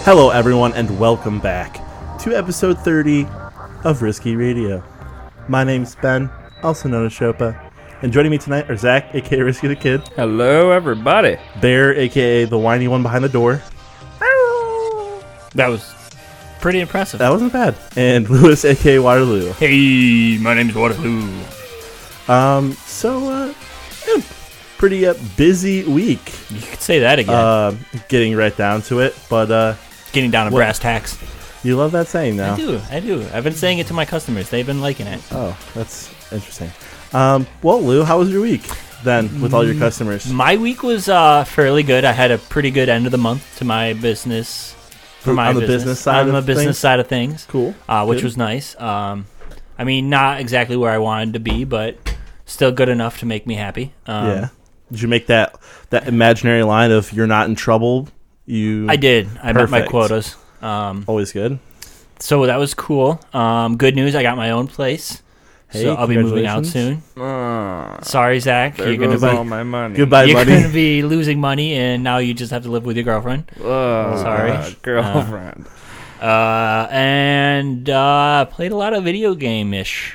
Hello, everyone, and welcome back to episode 30 of Risky Radio. My name's Ben, also known as Shopa, and joining me tonight are Zach, a.k.a. Risky the Kid. Hello, everybody. Bear, a.k.a. the whiny one behind the door. That was pretty impressive. That wasn't bad. And Lewis, a.k.a. Waterloo. Hey, my name's Waterloo. Pretty busy week. You could say that again. Getting right down to it, but Getting down to brass tacks. You love that saying now. I do. I've been saying it to my customers. They've been liking it. Oh, that's interesting. Well, Lou, how was your week then with all your customers? My week was fairly good. I had a pretty good end of the month to my business. On the business side of things? Cool. Which was nice. I mean, not exactly where I wanted to be, but still good enough to make me happy. Yeah. Did you make that imaginary line of "you're not in trouble"? I did. I met my quotas. Always good. So that was cool. Good news, I got my own place. Hey, so I'll be moving out soon. Sorry, Zach. There goes all my money. Goodbye, You're money. You're going to be losing money, and now you just have to live with your girlfriend. Sorry. Girlfriend. And played a lot of video game-ish.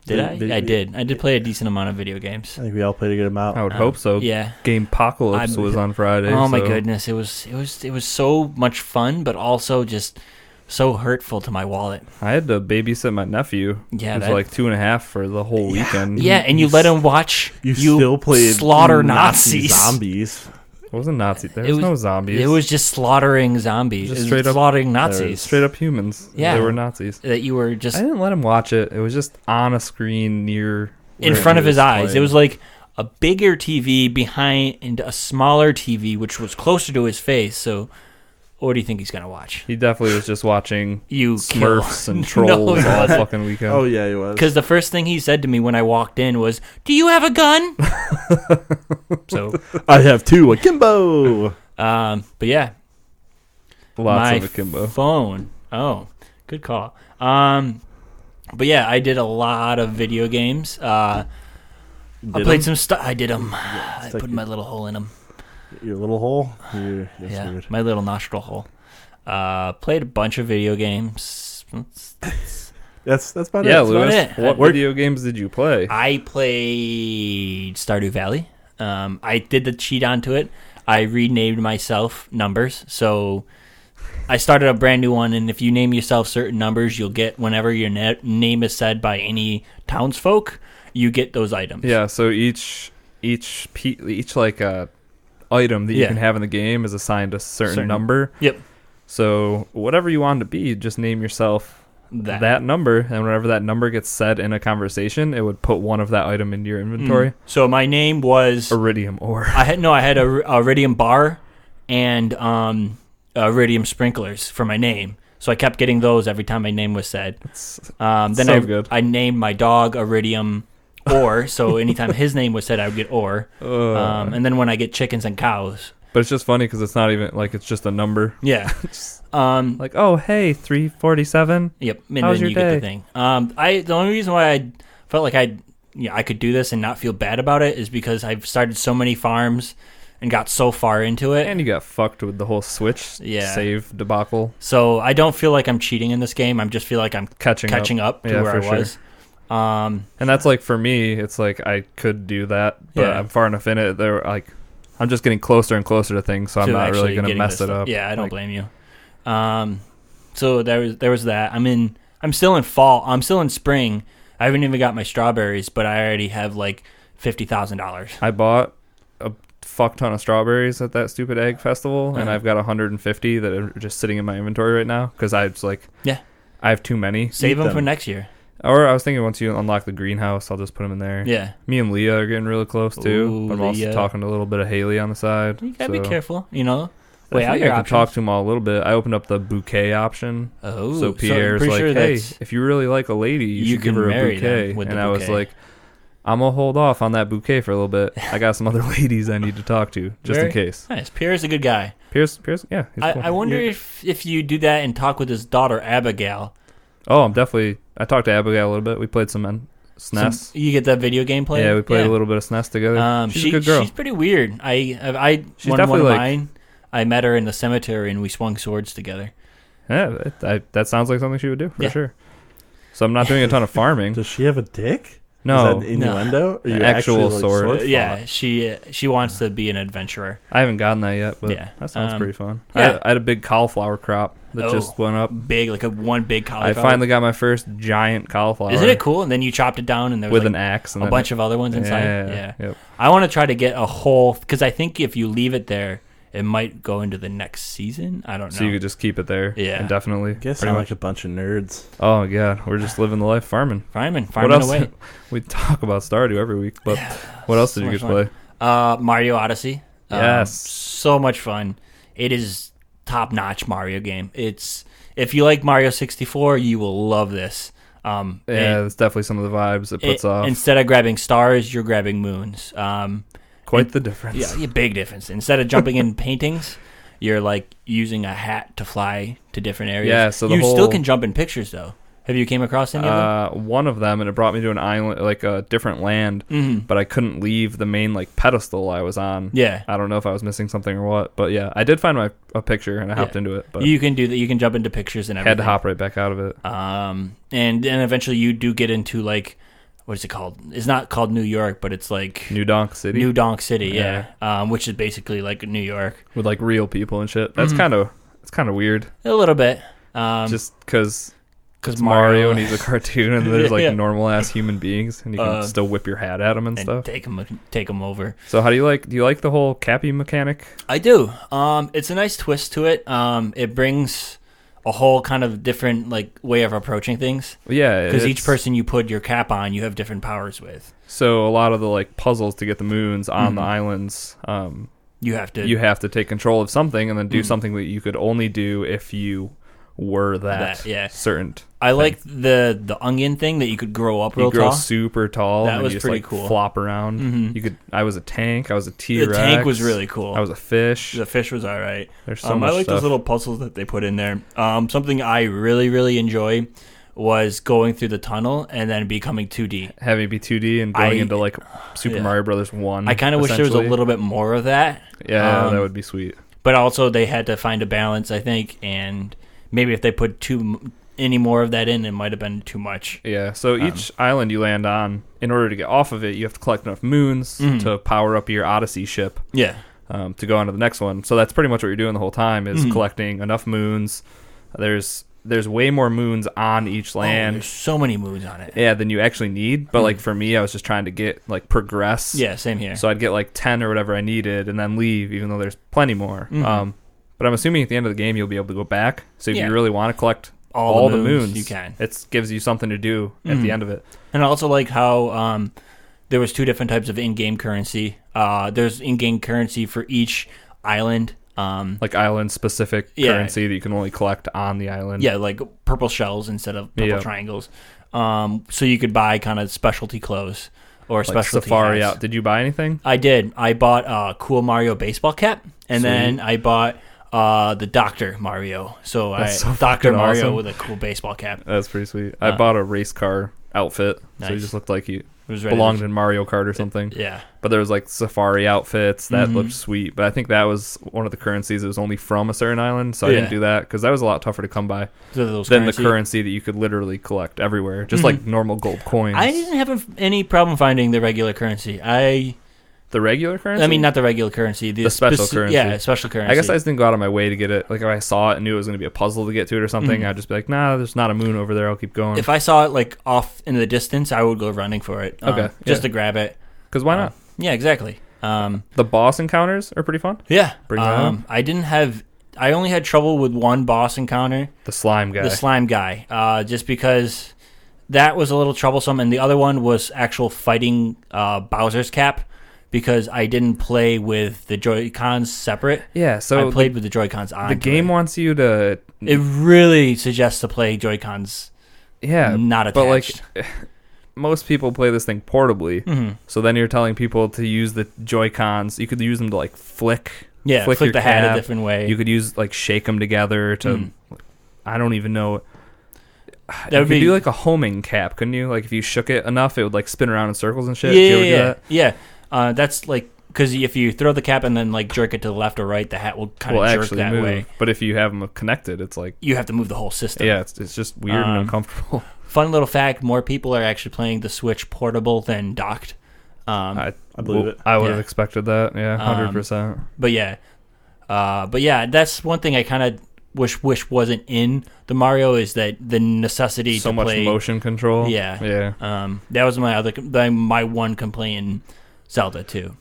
Did I? I did. I did play a decent amount of video games. I think we all played a good amount. I would hope so. Yeah. Gamepocalypse was on Friday. Oh my goodness, it was so much fun, but also just so hurtful to my wallet. I had to babysit my nephew. Yeah, he was like 2.5 for the whole weekend. Yeah, and you let him watch you still played slaughter Nazis. Zombies. It wasn't Nazi. There was no zombies. It was just slaughtering zombies. Just straight up slaughtering Nazis. Straight up humans. Yeah. They were Nazis. That you were just... I didn't let him watch it. It was just on a screen near... in front of his eyes. It was like a bigger TV behind a smaller TV, which was closer to his face. So what do you think he's going to watch? He definitely was just watching you Smurfs and Trolls all fucking weekend. Oh, yeah, he was. Because the first thing he said to me when I walked in was, "Do you have a gun?" So I have two akimbo. But yeah. Lots of akimbo. Phone. Oh, good call. But yeah, I did a lot of video games. I played some stuff. I did them. I put my little hole in them. Your little hole? That's weird. My little nostril hole. Played a bunch of video games. That's about it. Yeah, That's Lewis, about it. what video games did you play? I played Stardew Valley. I did the cheat onto it. I renamed myself numbers. So I started a brand new one, and if you name yourself certain numbers, you'll get, whenever your name is said by any townsfolk, you get those items. Yeah, so each like item that you can have in the game is assigned a certain number. Yep. So whatever you want to be, just name yourself that number, and whenever that number gets said in a conversation, it would put one of that item into your inventory. So my name was Iridium ore. I had a Iridium bar and Iridium sprinklers for my name. So I kept getting those every time my name was said. Then I named my dog Iridium Ore, so anytime his name was said, I would get Ore. And then when I get chickens and cows. But it's just funny because it's not even like it's just a number. Yeah. Like, oh, hey, 347. Yep. And how's then your you day? get the thing. The only reason why I felt like I could do this and not feel bad about it is because I've started so many farms and got so far into it. And you got fucked with the whole Switch save debacle. So I don't feel like I'm cheating in this game. I just feel like I'm catching up to where I was. Sure. And that's like, for me, it's like I could do that, but I'm far enough in it. I'm just getting closer and closer to things, so I'm not really going to mess it up. Yeah, I don't blame you. So there was that. I'm still in fall. I'm still in spring. I haven't even got my strawberries, but I already have like $50,000. I bought a fuck ton of strawberries at that stupid egg festival, and I've got 150 that are just sitting in my inventory right now because I was like, I have too many. Save them for next year. Or I was thinking once you unlock the greenhouse, I'll just put them in there. Yeah. Me and Leah are getting really close too. Ooh, but I'm also talking a little bit of Haley on the side. You gotta be careful, Weigh out your options. I can talk to them all a little bit. I opened up the bouquet option. Oh, so Pierre's like, sure hey, if you really like a lady, you should give her a bouquet. And I was like, I'm going to hold off on that bouquet for a little bit. I got some other ladies I need to talk to, just in case. Nice. Pierre's a good guy. Pierre's yeah. He's cool. I wonder if you do that and talk with his daughter, Abigail. Oh, I talked to Abigail a little bit. We played some SNES. You get that video game play? Yeah, we played a little bit of SNES together. She's a good girl. She's pretty weird. She's definitely one of mine. I met her in the cemetery and we swung swords together. Yeah, that sounds like something she would do for sure. So I'm not doing a ton of farming. Does she have a dick? No. Is that innuendo? No. Actual sword. Yeah, she wants to be an adventurer. I haven't gotten that yet, but that sounds pretty fun. Yeah. I had a big cauliflower crop that just went up. Big, like one big cauliflower. I finally got my first giant cauliflower. Isn't it cool? And then you chopped it down and there was with an axe and a bunch of other ones inside. Yeah. Yep. I want to try to get a whole, because I think if you leave it there, it might go into the next season. I don't know. So you could just keep it there. Yeah. Indefinitely. I guess I'm like a bunch of nerds. Oh, yeah. We're just living the life farming. Farming what else? Away. We talk about Stardew every week, but what else did you get to play? Mario Odyssey. Yes. So much fun. It is top-notch Mario game. If you like Mario 64, you will love this. It's definitely some of the vibes it puts off. Instead of grabbing stars, you're grabbing moons. Quite the difference. Yeah, big difference. Instead of jumping in paintings, you're like using a hat to fly to different areas. Yeah, so you still can jump in pictures though. Have you came across any of them? One of them, and it brought me to an island, like a different land, but I couldn't leave the main like pedestal I was on. Yeah, I don't know if I was missing something or what, but yeah, I did find a picture and I hopped into it. But you can do that. You can jump into pictures and everything. Had to hop right back out of it. And then eventually you do get into like, what is it called? It's not called New York, but it's like New Donk City. New Donk City, yeah. Which is basically like New York with like real people and shit. That's kind of weird. A little bit, just because Mario and he's a cartoon and there's like normal ass human beings and you can still whip your hat at them and stuff. Take them over. So how do you like the whole Cappy mechanic? I do. It's a nice twist to it. It brings a whole kind of different like way of approaching things. Yeah, because each person you put your cap on, you have different powers with. So a lot of the like puzzles to get the moons on the islands, you have to take control of something and then do something that you could only do if you were that certain. I like the onion thing that you could grow up real tall. You grow super tall. That and was you just, pretty like, cool. Flop around. You could. I was a tank. I was a T-Rex. The tank was really cool. I was a fish. The fish was all right. There's so much I like stuff. those little puzzles that they put in there. Something I really, really enjoy was going through the tunnel and then becoming 2D. Having it be 2D and going into like Super Mario Brothers 1. I kind of wish there was a little bit more of that. Yeah, that would be sweet. But also they had to find a balance, I think, and maybe if they put any more of that in, it might have been too much. Yeah, so each island you land on, in order to get off of it, you have to collect enough moons to power up your Odyssey ship. Yeah. To go on to the next one. So that's pretty much what you're doing the whole time is collecting enough moons. There's way more moons on each land. There's so many moons on it. Yeah, than you actually need. But like for me, I was just trying to get like progress. Yeah, same here. So I'd get like 10 or whatever I needed and then leave, even though there's plenty more. But I'm assuming at the end of the game you'll be able to go back. So if you really want to collect all the moons, you can. It gives you something to do at the end of it. And I also like how there was two different types of in-game currency. There's in-game currency for each island. Like island-specific currency that you can only collect on the island. Yeah, like purple shells instead of purple triangles. So you could buy kind of specialty clothes or like specialty Safari hats. out. Did you buy anything? I did. I bought a cool Mario baseball cap, and then I bought the Dr. Mario. So Dr. Mario awesome. with a cool baseball cap. That's pretty sweet. I bought a race car outfit, so he just looked like he belonged in Mario Kart or something. Yeah. But there was like safari outfits that looked sweet. But I think that was one of the currencies that was only from a certain island, so I didn't do that because that was a lot tougher to come by than the currency that you could literally collect everywhere, just like normal gold coins. I didn't have any problem finding the regular currency. The regular currency? I mean, not the regular currency. The special currency. Yeah, special currency. I guess I just didn't go out of my way to get it. Like, if I saw it and knew it was going to be a puzzle to get to it or something, I'd just be like, nah, there's not a moon over there. I'll keep going. If I saw it, like, off in the distance, I would go running for it. Just to grab it. Because why not? Yeah, exactly. The boss encounters are pretty fun. Yeah. Bring that up. I didn't have I only had trouble with one boss encounter. The slime guy. Just because that was a little troublesome, and the other one was actual fighting Bowser's Cap, because I didn't play with the Joy-Cons separate. Yeah, so I played with the Joy-Cons on. The game wants you to... It really suggests to play Joy-Cons not attached. But, like, most people play this thing portably, so then you're telling people to use the Joy-Cons. You could use them to, like, flick flick the hat a different way. You could use, like, shake them together to... I don't even know... That would do like a homing cap, couldn't you? Like, if you shook it enough, it would, like, spin around in circles and shit. Yeah. That's like, because if you throw the cap and then like jerk it to the left or right, the hat will kind of jerk that way. But if you have them connected, it's like you have to move the whole system. Yeah, it's just weird and uncomfortable. Fun little fact: more people are actually playing the Switch portable than docked. I believe it. I would have expected that. Yeah, 100%. But yeah, that's one thing I kind of wish wasn't in the Mario, is that the necessity so to much play motion control. Yeah. That was my one complaint in Zelda too,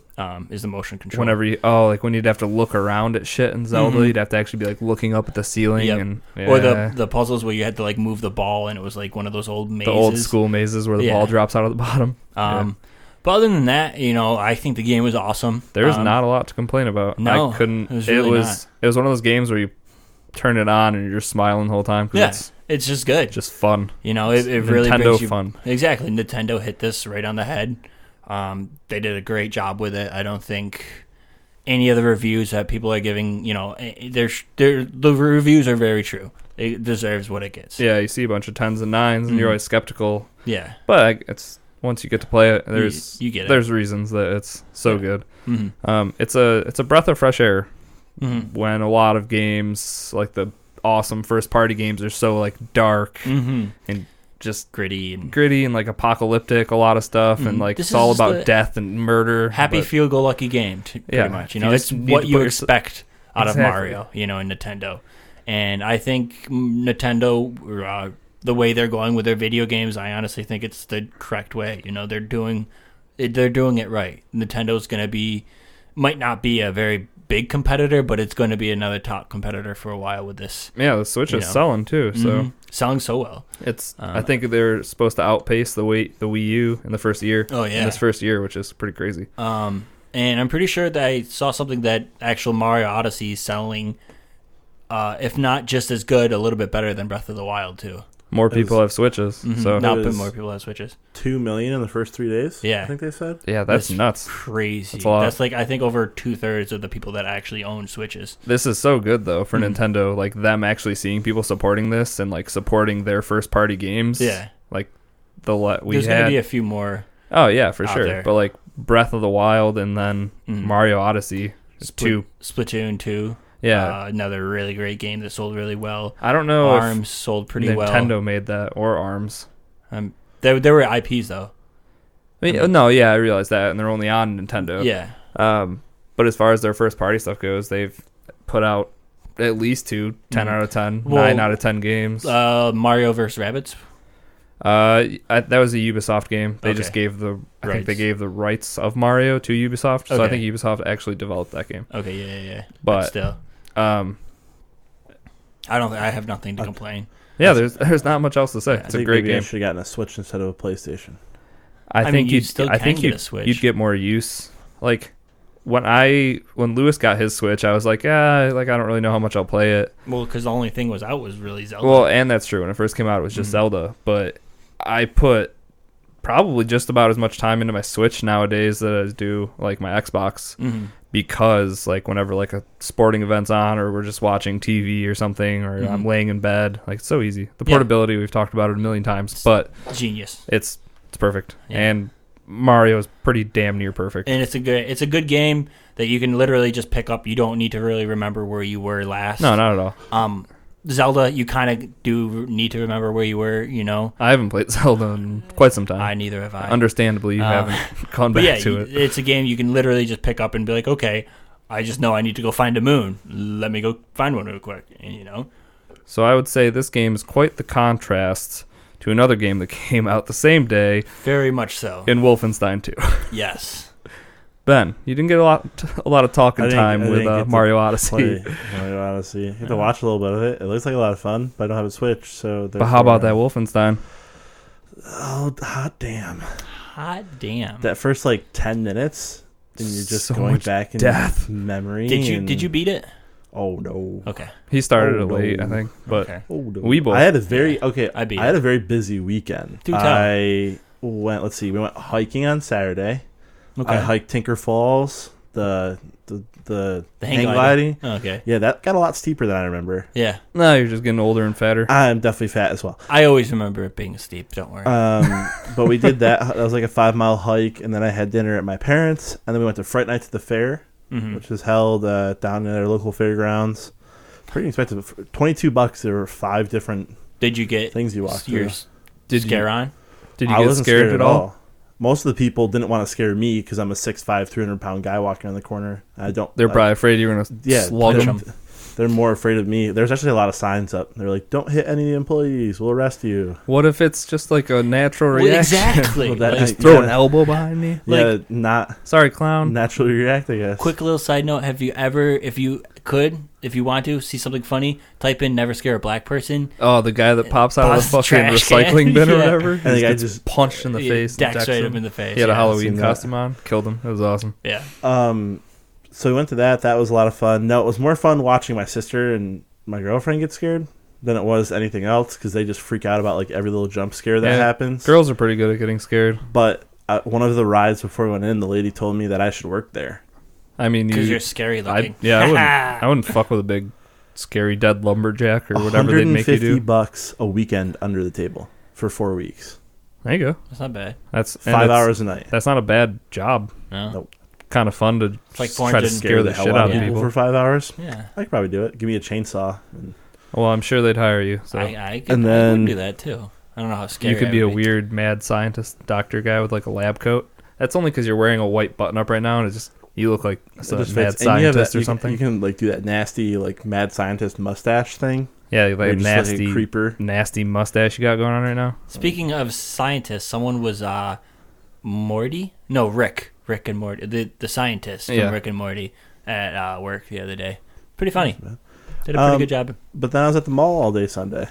is the motion control. Whenever when you'd have to look around at shit in Zelda, you'd have to actually be like looking up at the ceiling or the puzzles where you had to like move the ball, and it was like one of those old mazes, the old school mazes where the ball drops out of the bottom. But other than that, I think the game was awesome. There's not a lot to complain about. No, I couldn't. It was one of those games where you turn it on and you're just smiling the whole time. It's just good, just fun. It really Nintendo brings you fun. Exactly, Nintendo hit this right on the head. They did a great job with it. I don't think any of the reviews that people are giving, the reviews are very true. It deserves what it gets. Yeah, you see a bunch of 10s and 9s, and you're always skeptical. Yeah, but it's once you get to play it, you get it. There's reasons that it's so good. Mm-hmm. It's a breath of fresh air when a lot of games, like the awesome first party games, are so like dark and just gritty and like apocalyptic, a lot of stuff, and like it's all about death and murder. Happy feel-go-lucky game, pretty much. It's what you expect out of Mario, in Nintendo. And I think Nintendo, the way they're going with their video games, I honestly think it's the correct way. They're doing it right. Nintendo might not be a very big competitor, but it's going to be another top competitor for a while with this. Yeah, the Switch is selling too, so selling so well. It's I think they're supposed to outpace the Wii U in the first year. Oh yeah, in this first year, which is pretty crazy. And I'm pretty sure that I saw something that actual Mario Odyssey is selling, if not just as good, a little bit better than Breath of the Wild too. More people have Switches, so more people have Switches. 2 million in the first 3 days. Yeah, I think they said. Yeah, that's nuts. Crazy. That's a lot. That's like I think over 2/3 of the people that actually own Switches. This is so good though for Nintendo, like them actually seeing people supporting this and like supporting their first party games. Yeah, like there's gonna be a few more. Oh yeah, for sure. There. But like Breath of the Wild and then Mario Odyssey, Splatoon 2. Yeah, another really great game that sold really well. I don't know ARMS sold pretty well. Nintendo made that, or ARMS. There were IPs though. No, yeah, I realize that, and they're only on Nintendo. Yeah. But as far as their first party stuff goes, they've put out at least 10 out of 10, 9 out of 10 games. Mario vs. Rabbids. That was a Ubisoft game. They just gave I think they gave the rights of Mario to Ubisoft, so I think Ubisoft actually developed that game. Okay, yeah. But still, I have nothing to complain. Yeah, there's not much else to say. It's a great game. I should have gotten a Switch instead of a PlayStation. I think you'd get a Switch. You'd get more use. Like when Lewis got his Switch, I was like, I don't really know how much I'll play it. Well, because the only thing was really Zelda. Well, and that's true. When it first came out, it was just Zelda. But I put probably just about as much time into my Switch nowadays that I do like my Xbox, because like whenever like a sporting event's on, or we're just watching TV or something, or I'm laying in bed, like it's so easy. The portability, we've talked about it a million times, but genius. It's perfect, and Mario is pretty damn near perfect. And it's a good game that you can literally just pick up. You don't need to really remember where you were last. No, not at all. Zelda, you kind of do need to remember where you were, I haven't played Zelda in quite some time. Neither have I. Understandably, you haven't gone back to it. It's a game you can literally just pick up and be like, okay, I just know I need to go find a moon. Let me go find one real quick, So I would say this game is quite the contrast to another game that came out the same day. Very much so. In Wolfenstein 2. Yes. Ben, you didn't get a lot of talking time with Mario Odyssey. Mario Odyssey. You have to watch a little bit of it. It looks like a lot of fun, but I don't have a Switch, so. But how about that Wolfenstein? Oh, hot damn! Hot damn! That first 10 minutes, and you're just so going back in memory. Did you beat it? Oh no! Okay, he started it late, I think, but we both. I had a very I had a very busy weekend. We went hiking on Saturday. Okay. I hiked Tinker Falls, the hang gliding. Oh, okay. Yeah, that got a lot steeper than I remember. Yeah. No, you're just getting older and fatter. I'm definitely fat as well. I always remember it being steep. Don't worry. But we did that. That was like a 5-mile hike, and then I had dinner at my parents', and then we went to Fright Night to the fair, which is held down in our local fairgrounds. Pretty expensive. $22. There were 5 different. Did you get things you walked through? Did you get scared at all? Most of the people didn't want to scare me because I'm a 6'5", 300-pound guy walking around the corner. They're probably afraid you're going to slug them. They're more afraid of me. There's actually a lot of signs up. They're like, "Don't hit any of the employees. We'll arrest you." What if it's just like a natural reaction? Exactly. Just throw an elbow behind me. Sorry, clown. Naturally react, I guess. Quick little side note: have you ever, if you want to see something funny, type in "never scare a black person"? Oh, the guy that pops out of the fucking recycling bin or whatever. And the guy just punched in the face. Decks right him in the face. He had a Halloween costume on. Killed him. It was awesome. Yeah. So we went to that. That was a lot of fun. No, it was more fun watching my sister and my girlfriend get scared than it was anything else because they just freak out about every little jump scare that happens. Girls are pretty good at getting scared. But one of the rides before we went in, the lady told me that I should work there. I mean, because you're scary looking. I wouldn't fuck with a big, scary dead lumberjack or whatever they'd make you do. $150 a weekend under the table for 4 weeks. There you go. That's not bad. That's 5 hours a night. That's not a bad job. No. Nope. Kind of fun to try to scare the shit out of people for 5 hours. Yeah, I could probably do it. Give me a chainsaw. Well, I'm sure they'd hire you. So I could do that too. I don't know how scary. You could be a weird mad scientist doctor guy with a lab coat. That's only because you're wearing a white button up right now, and you look like a mad scientist or something. You can do that nasty mad scientist mustache thing. Yeah, like nasty like creeper, nasty mustache you got going on right now. Speaking of scientists, someone was Rick and Morty, the scientist from Rick and Morty at work the other day. Pretty funny. Did a pretty good job. But then I was at the mall all day Sunday.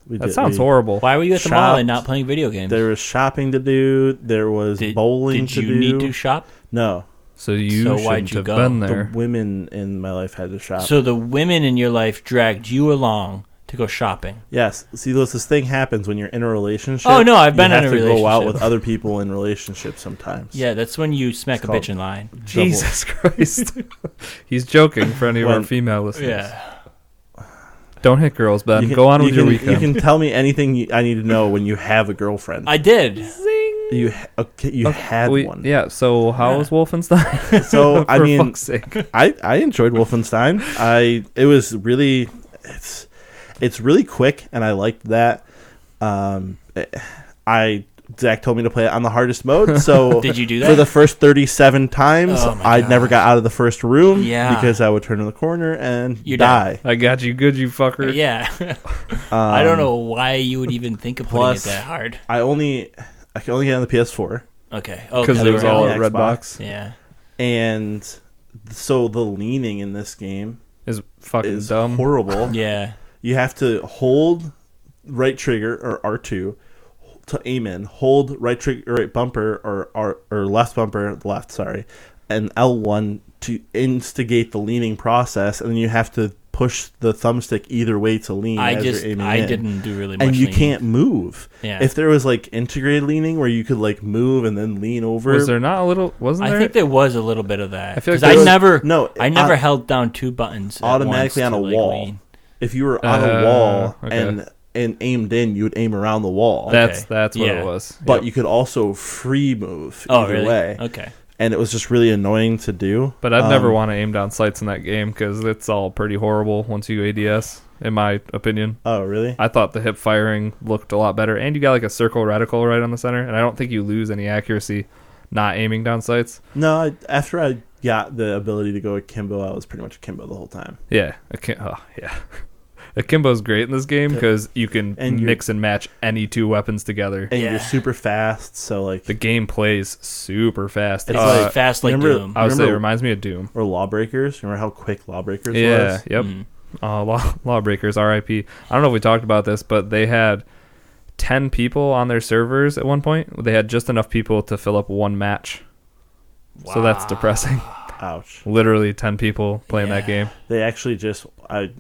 That sounds horrible. Why were you at the mall and not playing video games? There was shopping to do. There was bowling to do. Did you need to shop? No. So shouldn't have been there. The women in my life had to shop. So the women in your life dragged you along to go shopping. Yes. See, this thing happens when you're in a relationship. Oh, no, I've been in a relationship. You have to go out with other people in relationships sometimes. Yeah, that's when you smack a bitch in line. Jesus Christ. He's joking for any of our female listeners. Yeah. Don't hit girls, Ben. Go on with your weekend. You can tell me anything I need to know when you have a girlfriend. I did. Zing. You had one. Yeah, so how was Wolfenstein? So, I mean, fuck's sake. I enjoyed Wolfenstein. It was really... It's really quick, and I liked that. Zach told me to play it on the hardest mode, so did you do that? For the first 37 times, I never got out of the first room because I would turn in the corner and die. I got you good, you fucker. Yeah. I don't know why you would even think of putting it that hard. I can only get on the PS4. Okay. Because it was all at Redbox. Yeah. And so the leaning in this game is fucking dumb. Horrible. Yeah. You have to hold right trigger or R2 to aim in, hold right trigger, right bumper or left bumper, and L1 to instigate the leaning process, and then you have to push the thumbstick either way to lean. I didn't do really much. And you leaning. can't move. Yeah. If there was integrated leaning where you could move and then lean over, was there not a little? Wasn't there? I think there was a little bit of that. I feel like I never held down two buttons automatically on a wall. Lean. If you were on a wall and aimed in, you would aim around the wall. That's what it was. But you could also free move either way. Okay. And it was just really annoying to do. But I'd never want to aim down sights in that game because it's all pretty horrible once you ADS, in my opinion. Oh, really? I thought the hip firing looked a lot better. And you got a circle reticle right on the center. And I don't think you lose any accuracy not aiming down sights. No, after I got the ability to go akimbo, I was pretty much akimbo the whole time. Yeah. Yeah. Akimbo's great in this game because you can mix and match any two weapons together. And you're super fast, so like the game plays super fast. It's like fast like Doom. I would say it reminds me of Doom. Or Lawbreakers. Remember how quick Lawbreakers was? Yeah, yep. Lawbreakers, RIP. I don't know if we talked about this, but they had 10 people on their servers at one point. They had just enough people to fill up one match. Wow. So that's depressing. Ouch. Literally 10 people playing that game. They actually I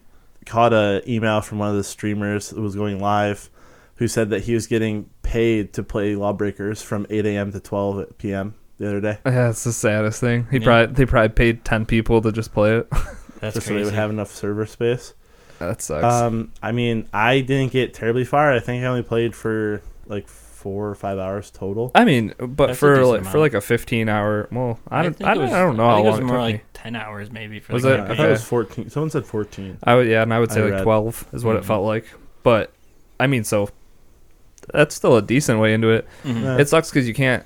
caught an email from one of the streamers that was going live who said that he was getting paid to play Lawbreakers from 8 a.m. to 12 p.m. the other day. Yeah, it's the saddest thing. They probably paid 10 people to just play it. That's just crazy. So they would have enough server space. That sucks. I mean, I didn't get terribly far. I think I only played for like 4 or 5 hours total. I mean, but that's for like a 15-hour, well, I don't know how long it was more like 10 hours maybe. Was it? I thought it was 14. Someone said 14. And I would say like 12 is what it felt like. But I mean, so that's still a decent way into it. Mm-hmm. Yeah. It sucks because we can't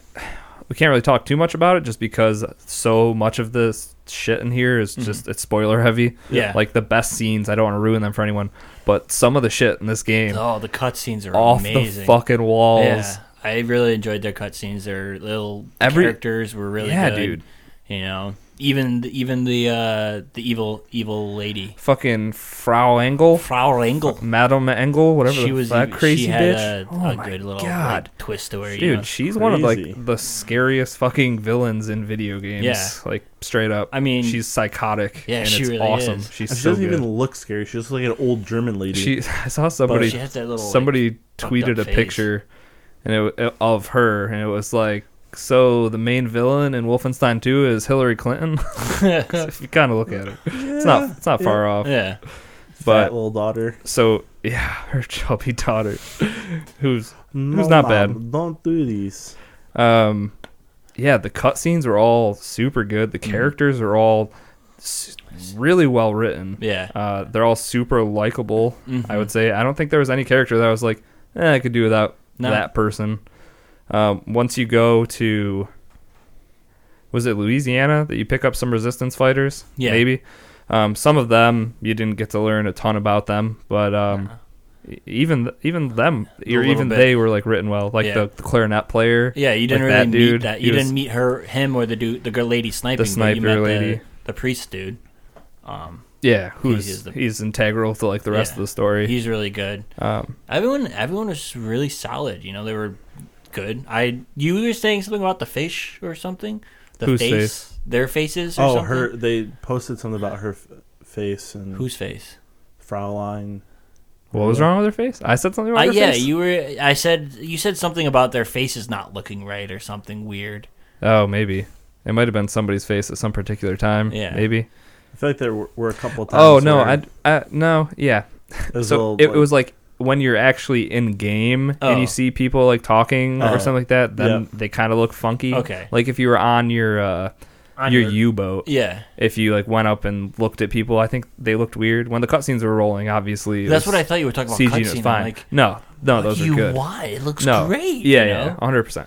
really talk too much about it just because so much of this shit in here is just it's spoiler heavy. Yeah, like the best scenes, I don't want to ruin them for anyone, but some of the shit in this game, the cutscenes are off amazing. the fucking walls. Yeah, I really enjoyed their cutscenes. Their little characters were really good. Dude. You know, even the evil lady, fucking Frau Engel, Madame Engel, whatever. She was that crazy she had bitch. A good little like, twist to her. Dude, she's one of like the scariest fucking villains in video games. Yeah, like straight up. I mean, she's psychotic. Yeah, and she it's really awesome. is. She doesn't even look scary. She looks like an old German lady. I saw somebody. She has that little, somebody tweeted a picture, and of her, and it was like. So the main villain in Wolfenstein 2 is Hillary Clinton. If you kind of look at it, it's not far off. Yeah, but little daughter. So yeah, her chubby daughter, who's not bad. Don't do these. Yeah, the cutscenes are all super good. The characters are all really well written. Yeah, they're all super likable. Mm-hmm. I would say. I don't think there was any character that was like, I could do without that person. Once you go to, was it Louisiana that you pick up some resistance fighters? Yeah. Maybe. Some of them you didn't get to learn a ton about them, but even them, or even they were like written well, like the clarinet player. Yeah, you didn't really meet that. You didn't meet him or the girl lady sniping. The sniper lady, the priest dude. Yeah, he's integral to like the rest of the story. He's really good. Everyone was really solid. You know, they were good. You were saying something about the face or something. Whose face? Their faces. Or something? Her. They posted something about her face and whose face? Fraulein. What was wrong with her face? I said something about her face. You said something about their faces not looking right or something weird. Oh, maybe it might have been somebody's face at some particular time. Yeah, maybe. I feel like there were a couple times. Oh no, no, yeah. It was like. When you're actually in game and you see people like talking or something like that, then they kind of look funky. Okay. Like if you were on your U-boat, if you like went up and looked at people, I think they looked weird. When the cutscenes were rolling, obviously. That's what I thought you were talking about. CG was fine. Like, no, those are good. Why? It looks great. Yeah, 100%.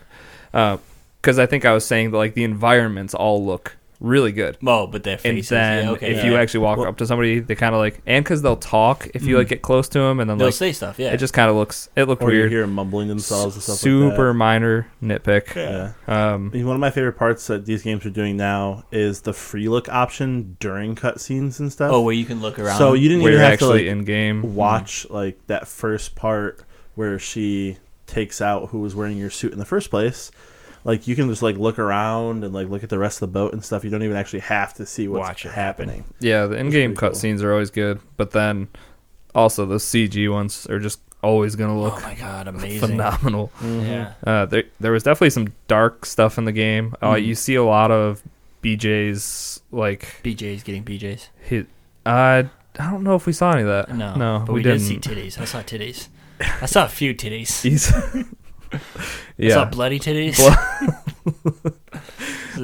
Because I think I was saying that like the environments all look really good. Oh, but their faces. And then if you actually walk up to somebody, they kind of like, and because they'll talk if you like get close to them, and then they'll like say stuff. Yeah, it just kind of looked or weird. You hear them mumbling themselves and stuff. Super like that. Minor nitpick. Yeah. One of my favorite parts that these games are doing now is the free look option during cutscenes and stuff. Oh, where you can look around. So you didn't even have to like in game watch like that first part where she takes out who was wearing your suit in the first place. Like, you can just, like, look around and, like, look at the rest of the boat and stuff. You don't even actually have to see what's happening. Yeah, the in-game cutscenes are always good. But then, also, the CG ones are just always going to look oh my God, amazing. Phenomenal. Mm-hmm. Yeah. There was definitely some dark stuff in the game. You see a lot of BJ's, like... BJ's getting BJ's? I don't know if we saw any of that. No, but we didn't see titties. I saw titties. I saw a few titties. Yeah. I saw bloody titties.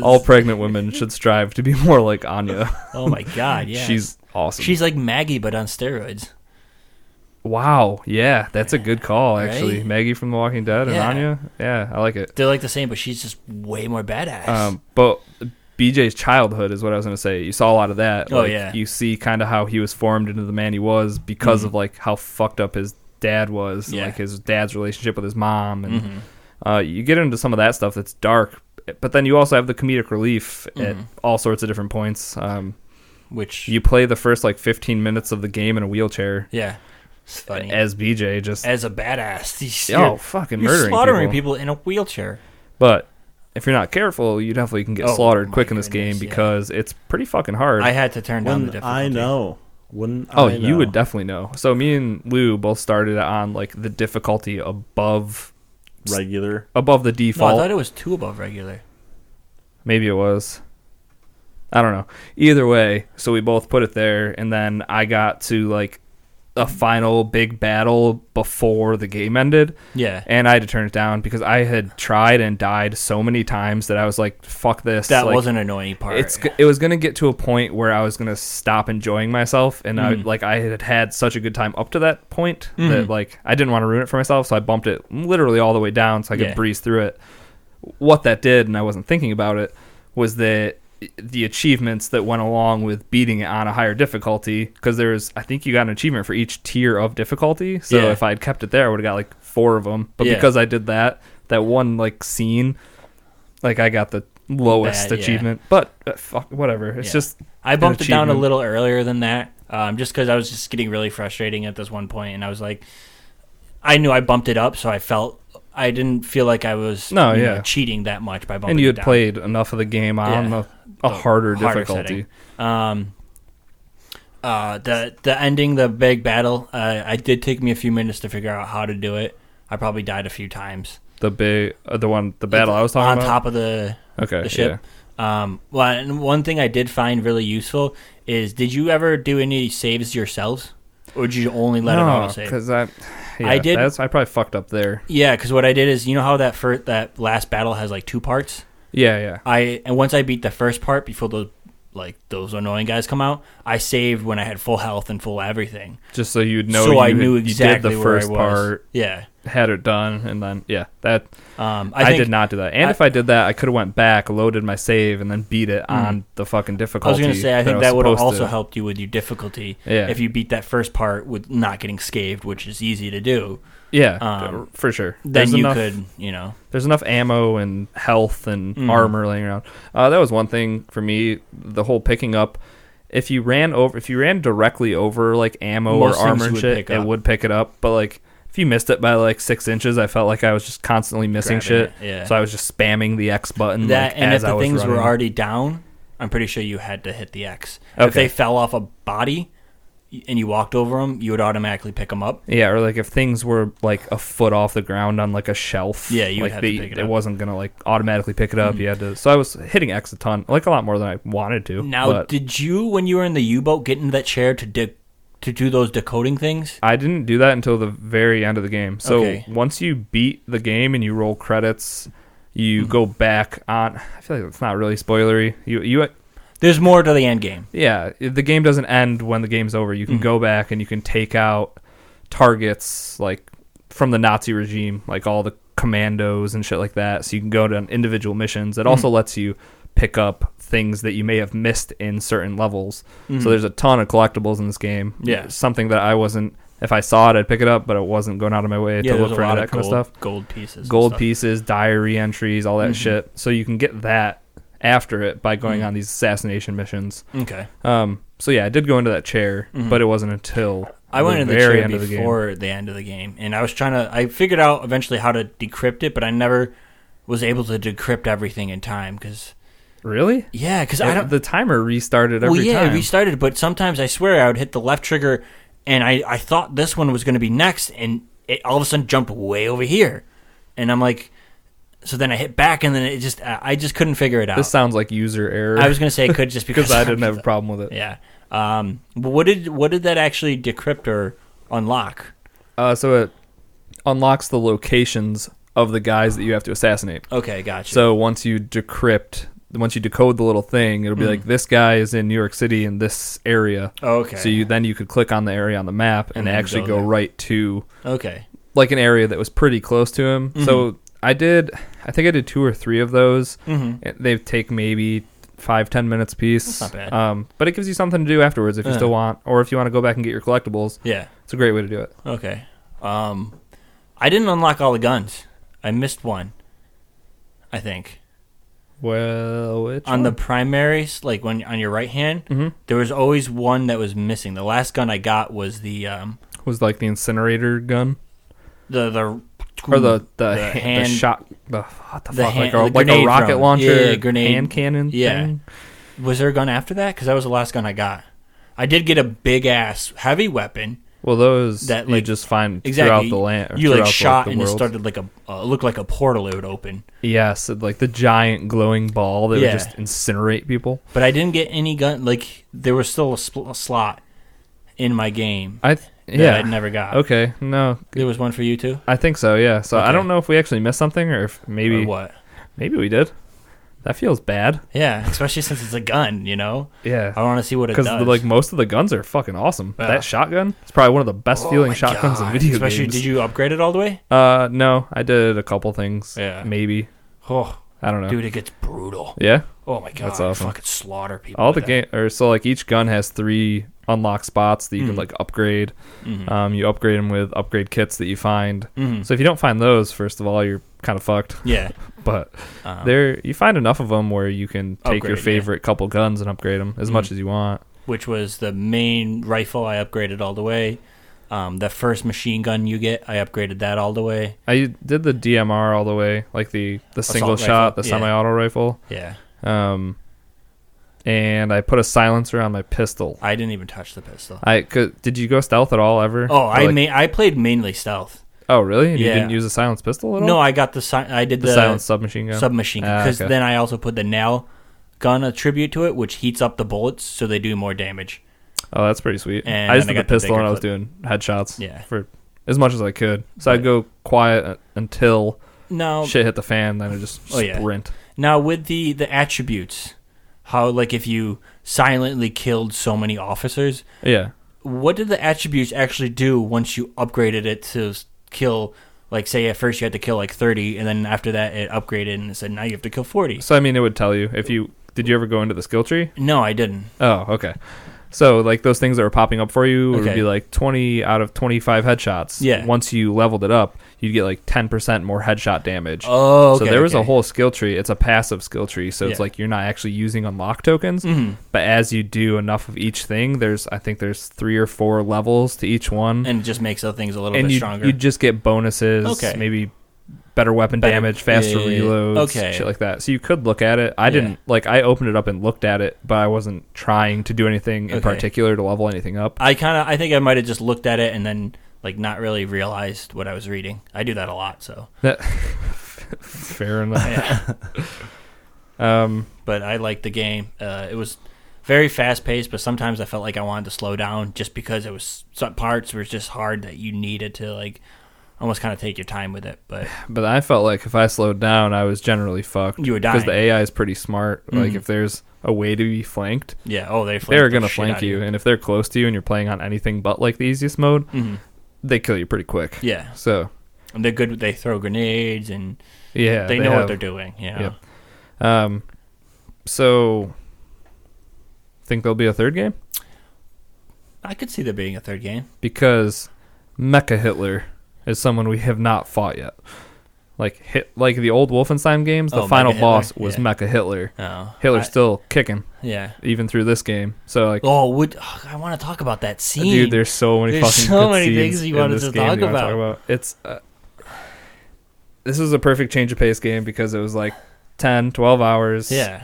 All pregnant women should strive to be more like Anya. Oh my God, yeah. She's awesome. She's like Maggie, but on steroids. Wow, yeah, that's a good call, actually. Right? Maggie from The Walking Dead and Anya. Yeah, I like it. They're like the same, but she's just way more badass. But BJ's childhood is what I was going to say. You saw a lot of that. Oh, yeah. You see kind of how he was formed into the man he was because of like how fucked up his dad was, like his dad's relationship with his mom, and you get into some of that stuff that's dark. But then you also have the comedic relief at all sorts of different points. Which you play the first like 15 minutes of the game in a wheelchair. Yeah. It's funny. As BJ, just as a badass. You're fucking murdering you're slaughtering people in a wheelchair. But if you're not careful, you definitely can get slaughtered quick in this game because it's pretty fucking hard. I had to turn down the difficulty. I know. You would definitely know. So me and Lou both started on like the difficulty above regular, above the default. No, I thought it was 2 above regular. Maybe it was. I don't know. Either way, so we both put it there, and then I got to like a final big battle before the game ended. Yeah. And I had to turn it down because I had tried and died so many times that I was like, fuck this. That like, was an annoying part. It was going to get to a point where I was going to stop enjoying myself. And I had such a good time up to that point that like I didn't want to ruin it for myself. So I bumped it literally all the way down so I could breeze through it. What that did, and I wasn't thinking about it, was that the achievements that went along with beating it on a higher difficulty, because I think you got an achievement for each tier of difficulty. So if I had kept it there, I would have got like 4 of them. But because I did that one like scene, like I got the lowest achievement. But fuck, whatever. It's just I bumped it down a little earlier than that, just because I was just getting really frustrating at this one point, and I was like, I knew I bumped it up, so I didn't feel like I was cheating that much by bumping it down. And you had played enough of the game on a harder difficulty. The ending, the big battle, it did take me a few minutes to figure out how to do it. I probably died a few times. The battle I was talking about? On top of the ship. Yeah. And one thing I did find really useful is, did you ever do any saves yourselves? Or did you only let it autosave? Because I did. I probably fucked up there. Yeah, because what I did is, you know how that last battle has like 2 parts? Yeah. And once I beat the first part before those annoying guys come out, I saved when I had full health and full everything. Just so you'd know. So I knew exactly you did the where first I was. part. Yeah. Had it done, and then that. I did not do that. And if I did that, I could have went back, loaded my save, and then beat it on the fucking difficulty. I was going to say, I think that would have also helped you with your difficulty. Yeah. If you beat that first part with not getting scaved, which is easy to do. Yeah, for sure. Then could, There's enough ammo and health and armor laying around. That was one thing for me. The whole picking up. If you ran directly over like ammo or armor and shit, it would pick it up. But like if you missed it by like 6 inches, I felt like I was just constantly missing shit. Yeah. So I was just spamming the X button. And if the things were already down, I'm pretty sure you had to hit the X. Okay. If they fell off a body and you walked over them, you would automatically pick them up. Yeah, or like if things were like a foot off the ground on like a shelf, you would have to pick it up. It wasn't gonna like automatically pick it up. You had to. So I was hitting X a ton, like a lot more than I wanted to. Now, did you, when you were in the U-boat, get into that chair to do those decoding things? I didn't do that until the very end of the game. So once you beat the game and you roll credits, you go back on. I feel like it's not really spoilery. You. There's more to the end game. Yeah, the game doesn't end when the game's over. You can go back and you can take out targets like from the Nazi regime, like all the commandos and shit like that. So you can go to individual missions. It also lets you pick up things that you may have missed in certain levels. So there's a ton of collectibles in this game. Yeah, something that I wasn't. If I saw it, I'd pick it up, but it wasn't going out of my way to look for that kind of stuff. Gold pieces, diary entries, all that shit. So you can get that after it by going on these assassination missions. Okay. So yeah, I did go into that chair, but it wasn't until I went into the chair before the end of the game, and I was I figured out eventually how to decrypt it, but I never was able to decrypt everything in time because. Really? Yeah, because the timer restarted every time. Well, yeah, it restarted, but sometimes I swear I would hit the left trigger, and I thought this one was going to be next, and it all of a sudden jumped way over here, and I'm like. So then I hit back, and then I just couldn't figure it out. This sounds like user error. I was going to say it could just because I didn't have a problem with it. Yeah. But what did that actually decrypt or unlock? So it unlocks the locations of the guys that you have to assassinate. Okay, gotcha. So once you decode the little thing, it'll be like this guy is in New York City in this area. Okay. So you could click on the area on the map and actually go right to like an area that was pretty close to him. So I think I did 2 or 3 of those. They take maybe 5-10 minutes a piece. That's not bad. But it gives you something to do afterwards if you still want, or if you want to go back and get your collectibles. Yeah, it's a great way to do it. Okay. I didn't unlock all the guns. I missed one, I think. Well, which on one? The primaries, like when on your right hand, there was always one that was missing. The last gun I got was the was like the incinerator gun, the hand shot what the fuck hand, like a rocket launcher, grenade hand cannon. Thing? Was there a gun after that? Because that was the last gun I got. I did get a big ass heavy weapon. Well, those that you just find throughout the land. You like shot and it started like looked like a portal. It would open. Yes, like the giant glowing ball that would just incinerate people. But I didn't get any gun. Like there was still a slot in my game. I'd never got. Okay, no, there was one for you too. I think so. Yeah. So I don't know if we actually missed something or if maybe what. Maybe we did. That feels bad. Yeah, especially since it's a gun, you know? Yeah. I want to see what it does. Because, like, most of the guns are fucking awesome. Yeah. That shotgun is probably one of the best feeling shotguns in video games. Did you upgrade it all the way? No. I did a couple things. Yeah. Maybe. Oh. I don't know. Dude, it gets brutal. Yeah? Oh, my God. That's awesome. Fucking slaughter people. All the game... So, like, each gun has 3 unlock spots that you can, like, upgrade. You upgrade them with upgrade kits that you find. So if you don't find those, first of all, you're kind of fucked. Yeah. But you find enough of them where you can take your favorite couple guns and upgrade them as much as you want. Which was the main rifle I upgraded all the way. The first machine gun you get, I upgraded that all the way. I did the DMR all the way, like the single shot, the semi-auto rifle. Yeah. And I put a silencer on my pistol. I didn't even touch the pistol. Did you go stealth at all ever? Oh, I played mainly stealth. Oh, really? And you didn't use a silenced pistol at all? No, I got the silenced submachine gun. Because then I also put the nail gun attribute to it, which heats up the bullets so they do more damage. Oh, that's pretty sweet. And I just did the pistol and I was doing headshots for as much as I could. So I'd go quiet until shit hit the fan, then I'd just sprint. Now, with the attributes, how, like, if you silently killed so many officers, what did the attributes actually do once you upgraded it to kill, like, say at first you had to kill like 30 and then after that it upgraded and it said now you have to kill 40? So I mean, it would tell you did you ever go into the skill tree? No, I didn't. Oh, okay. So like those things that were popping up for you would be like 20 out of 25 headshots. Yeah. Once you leveled it up, you'd get like 10% more headshot damage. Oh, okay. So there was a whole skill tree. It's a passive skill tree, so it's like you're not actually using unlock tokens. But as you do enough of each thing, I think there's 3 or 4 levels to each one, and it just makes the things a little bit stronger. You just get bonuses. Maybe better weapon damage, faster reloads, shit like that. So you could look at it. I didn't I opened it up and looked at it, but I wasn't trying to do anything in particular to level anything up. I think I might have just looked at it and then like not really realized what I was reading. I do that a lot, so fair enough. But I liked the game. It was very fast paced, but sometimes I felt like I wanted to slow down just because some parts were just hard that you needed to like almost kind of take your time with it. But I felt like if I slowed down, I was generally fucked. You were dying. Because the AI is pretty smart. Like, if there's a way to be flanked, they're going to flank you. And if they're close to you and you're playing on anything but, like, the easiest mode, they kill you pretty quick. Yeah. So. And they're good. They throw grenades and they know what they're doing. Yeah. Yep. So, think there'll be a third game? I could see there being a third game. Because Mecha Hitler is someone we have not fought yet. Like the old Wolfenstein games, the final boss was Mecha Hitler. Oh, Hitler's still kicking. Yeah. Even through this game. So like, I want to talk about that scene. Dude, there's so many things you wanted to talk about. It's this was a perfect change of pace game because it was like 10, 12 hours. Yeah.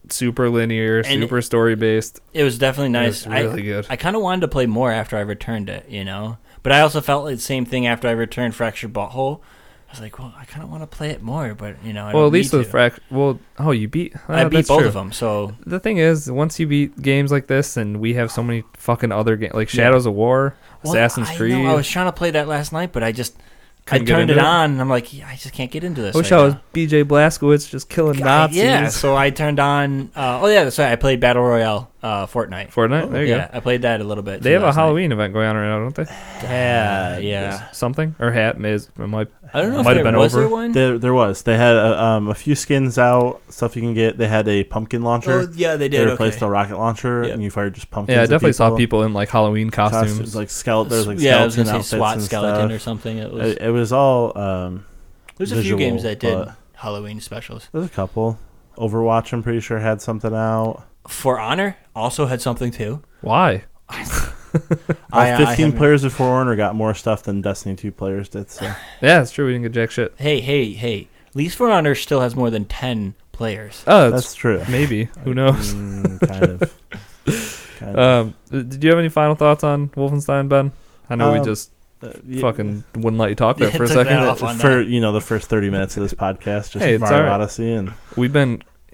Super linear, and super story based. It was definitely nice. It was really good. I kind of wanted to play more after I returned it, you know? But I also felt like the same thing after I returned Fractured Butthole. I was like, well, I kind of want to play it more, but, you know, I don't at least with you beat... I beat both of them, so... The thing is, once you beat games like this, and we have so many fucking other games, like Shadows of War, Assassin's Creed... I was trying to play that last night, but I turned it on, and I'm like, I just can't get into this. I wish I was BJ Blazkowicz just killing Nazis. Yeah, so I turned on... I played Battle Royale Fortnite. Fortnite? There you go. I played that a little bit. They have a Halloween event going on right now, don't they? Yeah. Something? Or hat? I don't know if there was there one? There was. They had a few skins out, stuff you can get. They had a pumpkin launcher. Oh, yeah, they did. They replaced the rocket launcher, and you fired just pumpkins. Yeah, I definitely saw people in like Halloween costumes. Like skeleton. There's like I was skeleton gonna outfits say SWAT and skeleton stuff. or something. It was all. There's a few games that did Halloween specials. There's a couple. Overwatch, I'm pretty sure, had something out. For Honor also had something too. Why? 15 players of For Honor got more stuff than Destiny 2 players did. So. Yeah, it's true. We didn't get jack shit. Hey. At least For Honor still has more than 10 players. Oh, that's true. Maybe. Who knows? Kind of. Did you have any final thoughts on Wolfenstein, Ben? I know we just fucking wouldn't let you talk there for a second. For the first 30 minutes of this podcast, just Mario Odyssey, and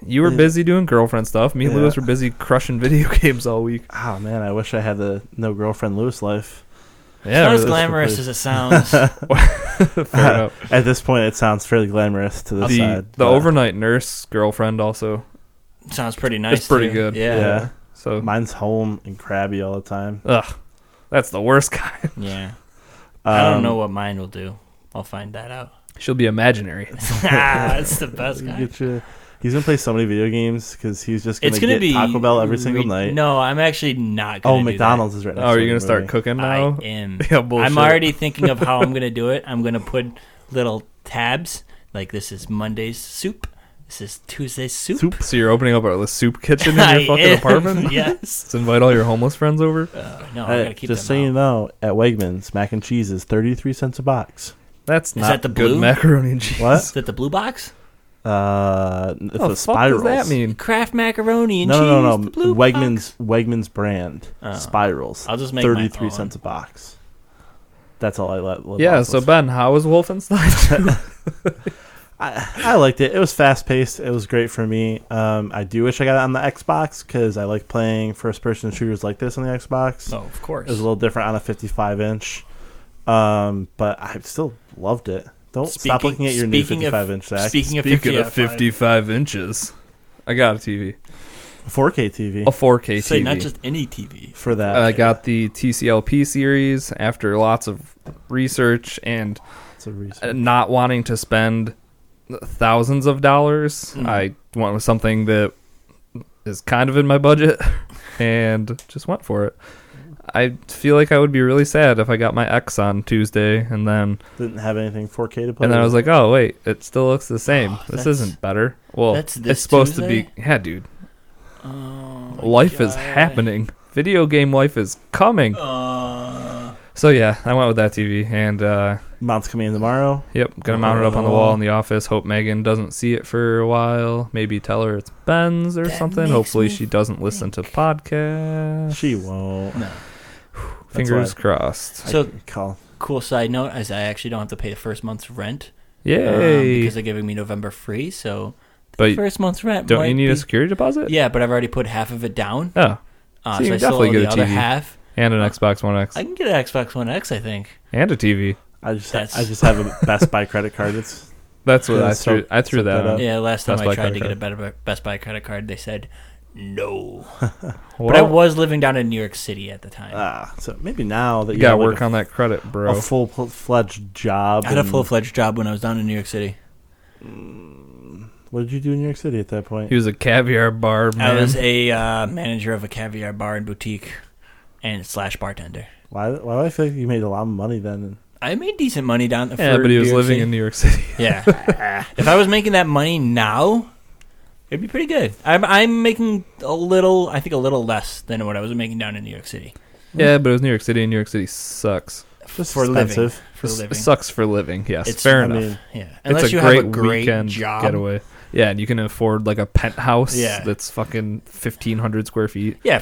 you were busy doing girlfriend stuff. Me and Lewis were busy crushing video games all week. Oh man, I wish I had the no girlfriend Lewis life. Yeah, it's not as glamorous as it sounds. Fair enough. At this point, it sounds fairly glamorous to the side. The overnight nurse girlfriend also sounds pretty nice. It's pretty good. Yeah. So mine's home and crabby all the time. Ugh, that's the worst kind. Yeah. I don't know what mine will do. I'll find that out. She'll be imaginary. It's the best guy. He's going to play so many video games because he's just going to get Taco Bell every single night. No, I'm actually not going to do McDonald's that. is right next to are you going to start cooking now? I am. Yeah, bullshit. I'm already thinking of how I'm going to do it. I'm going to put little tabs. Like, this is Monday's soup. This is Tuesday's soup. So you're opening up a soup kitchen in your fucking apartment? Yes. Let's invite all your homeless friends over? No, I gotta keep just so you know, at Wegmans, mac and cheese is 33 cents a box. That's not that the good blue? Macaroni and cheese. What? Is that the blue box? It's the spirals. What does that mean? Kraft macaroni and cheese. No. The blue Wegmans brand spirals. I'll just make 33 cents a box. That's all I let. Yeah. So Ben, how was Wolfenstein? I liked it. It was fast paced. It was great for me. I do wish I got it on the Xbox because I like playing first person shooters like this on the Xbox. Oh, of course. It was a little different on a 55-inch. But I still loved it. Stop looking at your new 55-inch, Zach. Speaking of 55 inches, I got a TV. A 4K TV. A 4K TV. Say not just any TV. For that. I got the TCLP series after lots of research and not wanting to spend thousands of dollars. I went with something that is kind of in my budget and just went for it. I feel like I would be really sad if I got my X on Tuesday and then didn't have anything 4K to play. And then I was like, oh wait, it still looks the same. This isn't better. Well, it's supposed Tuesday? to be. Yeah, dude. Life is happening. Video game life is coming. So yeah, I went with that TV and mount's coming in tomorrow. Yep, gonna mount it up on the wall in the office. Hope Megan doesn't see it for a while. Maybe tell her it's Ben's or something. Hopefully she doesn't listen to podcasts. She won't. No. Fingers crossed. So cool side note is I actually don't have to pay the first month's rent. Yay! Because they're giving me November free. So but first month's rent. Don't you need a security deposit? Yeah, but I've already put half of it down. Oh, so you can definitely get a TV. Other half. And an Xbox One X. I can get an Xbox One X, I think. And a TV. I just have a Best Buy credit card. That's what I threw. I threw that up. Yeah, last time I tried to get a Best Buy credit card, they said no. But I was living down in New York City at the time. So maybe now that you gotta work on that credit, bro. A full-fledged job. I had a full-fledged job when I was down in New York City. What did you do in New York City at that point? He was a caviar bar man. I was a manager of a caviar bar and boutique and / bartender. Why do I feel like you made a lot of money then? I made decent money down there. Yeah, but he was living in New York City. Yeah. If I was making that money now, it'd be pretty good. I'm making a little less than what I was making down in New York City. Yeah, but it was New York City, and New York City sucks. Just for expensive. living. It sucks for living, yes. Fair enough. Mean, yeah. Unless it's you great have a great weekend job. Getaway. Yeah, and you can afford like a penthouse Yeah. that's fucking 1,500 square feet. Yeah,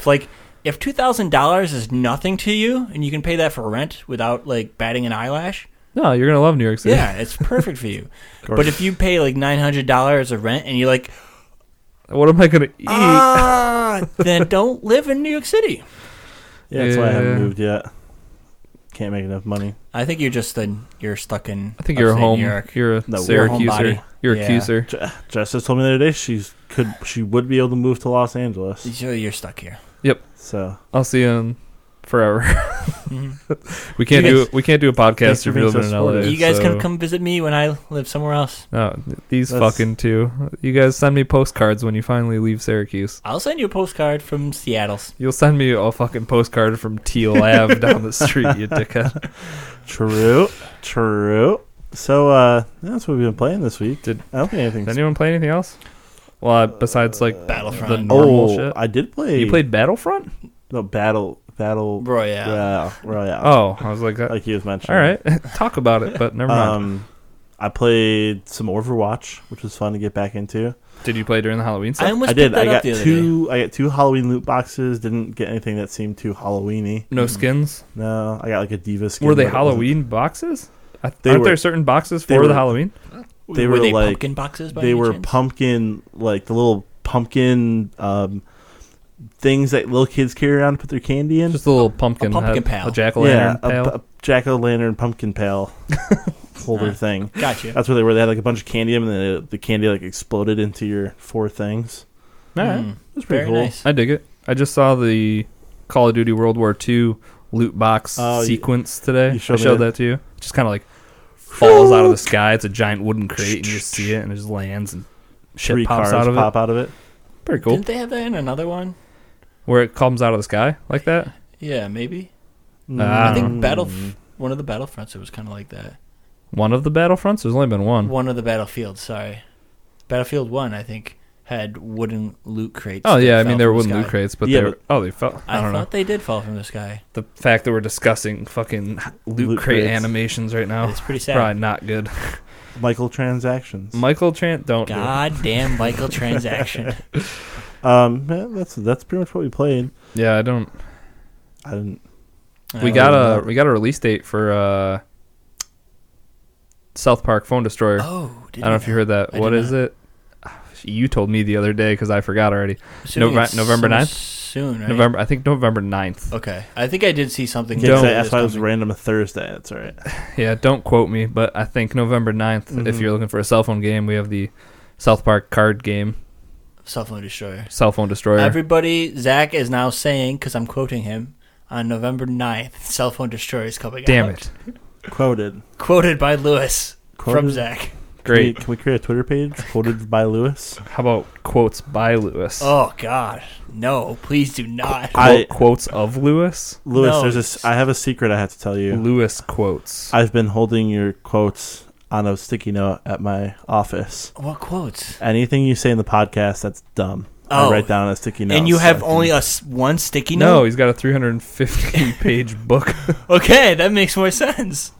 if $2,000 is nothing to you and you can pay that for rent without like batting an eyelash, no, you're gonna love New York City. Yeah, it's perfect for you. But if you pay like $900 of rent and you're like, what am I gonna eat? Then don't live in New York City. Yeah, that's why I haven't moved yet. Can't make enough money. I think you're just you're stuck in. I think you're home. New York. You're a Syracuser. You're a Cuser. Jess just told me the other day she would be able to move to Los Angeles. You're stuck here. Yep. So I'll see you in forever. We can't do a podcast if you're living in LA. You guys can come visit me when I live somewhere else. No, these fucking two. You guys send me postcards when you finally leave Syracuse. I'll send you a postcard from Seattle. You'll send me a fucking postcard from Teal Ave down the street, you dickhead. True. So that's what we've been playing this week. I don't think anything. Did anyone play anything else? Well, besides like Battlefront. the normal shit. I did play. You played Battlefront? No, Battle Royale. Royale. Oh, I was like he was mentioning. All right, talk about it, but never mind. I played some Overwatch, which was fun to get back into. Did you play during the Halloween stuff? I did. I got two Halloween loot boxes. Didn't get anything that seemed too Halloweeny. No skins? No, I got like a Diva skin. Were they Halloween boxes? Aren't there certain boxes for the Halloween? They were like pumpkin boxes. They were pumpkin, like the little pumpkin things that little kids carry around to put their candy in. Just a little pumpkin pail. A jack-o'-lantern pail. A jack-o'-lantern pumpkin pail holder thing. Gotcha. That's where they were. They had like a bunch of candy in them, and then the candy like exploded into your 4 things. All right. It was pretty cool. Nice. I dig it. I just saw the Call of Duty World War II loot box sequence today. I showed that to you. It just kind of like falls out of the sky. It's a giant wooden crate, and you just see it, and it just lands, and shit 3 pops cars out of it. Pretty cool. Didn't they have that in another one? Where it comes out of the sky like that? Yeah, maybe. I think one of the Battlefronts, it was kind of like that. One of the Battlefronts? There's only been one. One of the Battlefields, sorry. Battlefield 1, I think, had wooden loot crates. Oh, yeah, I mean, there were wooden loot crates, but they fell. I don't know. I thought they did fall from the sky. The fact that we're discussing fucking loot crate animations right now. It's pretty sad. Probably not good. Microtransactions. Don't Goddamn microtransaction. That's pretty much what we played. Yeah, I didn't. We got a release date for South Park Phone Destroyer. Oh, I don't know if you heard that. What is it? You told me the other day because I forgot already. November 9th? Soon, right? I think November 9th. Okay. I think I did see something. That's why it was random a Thursday. That's all right. Yeah, don't quote me, but I think November 9th, if you're looking for a cell phone game, we have the South Park card game. Cell Phone Destroyer. Everybody, Zach is now saying, because I'm quoting him, on November 9th, Cell Phone Destroyer is coming out. Damn it. Quoted by Lewis from Zach. Great. Can we create a Twitter page? Quoted by Lewis? How about quotes by Lewis? Oh, God. No, please do not. Quotes of Lewis? Lewis, I have a secret I have to tell you. Lewis quotes. I've been holding your quotes on a sticky note at my office. What quotes? Anything you say in the podcast that's dumb. I write down on a sticky note. And you have only one sticky note? No, he's got a 350-page book. Okay, that makes more sense.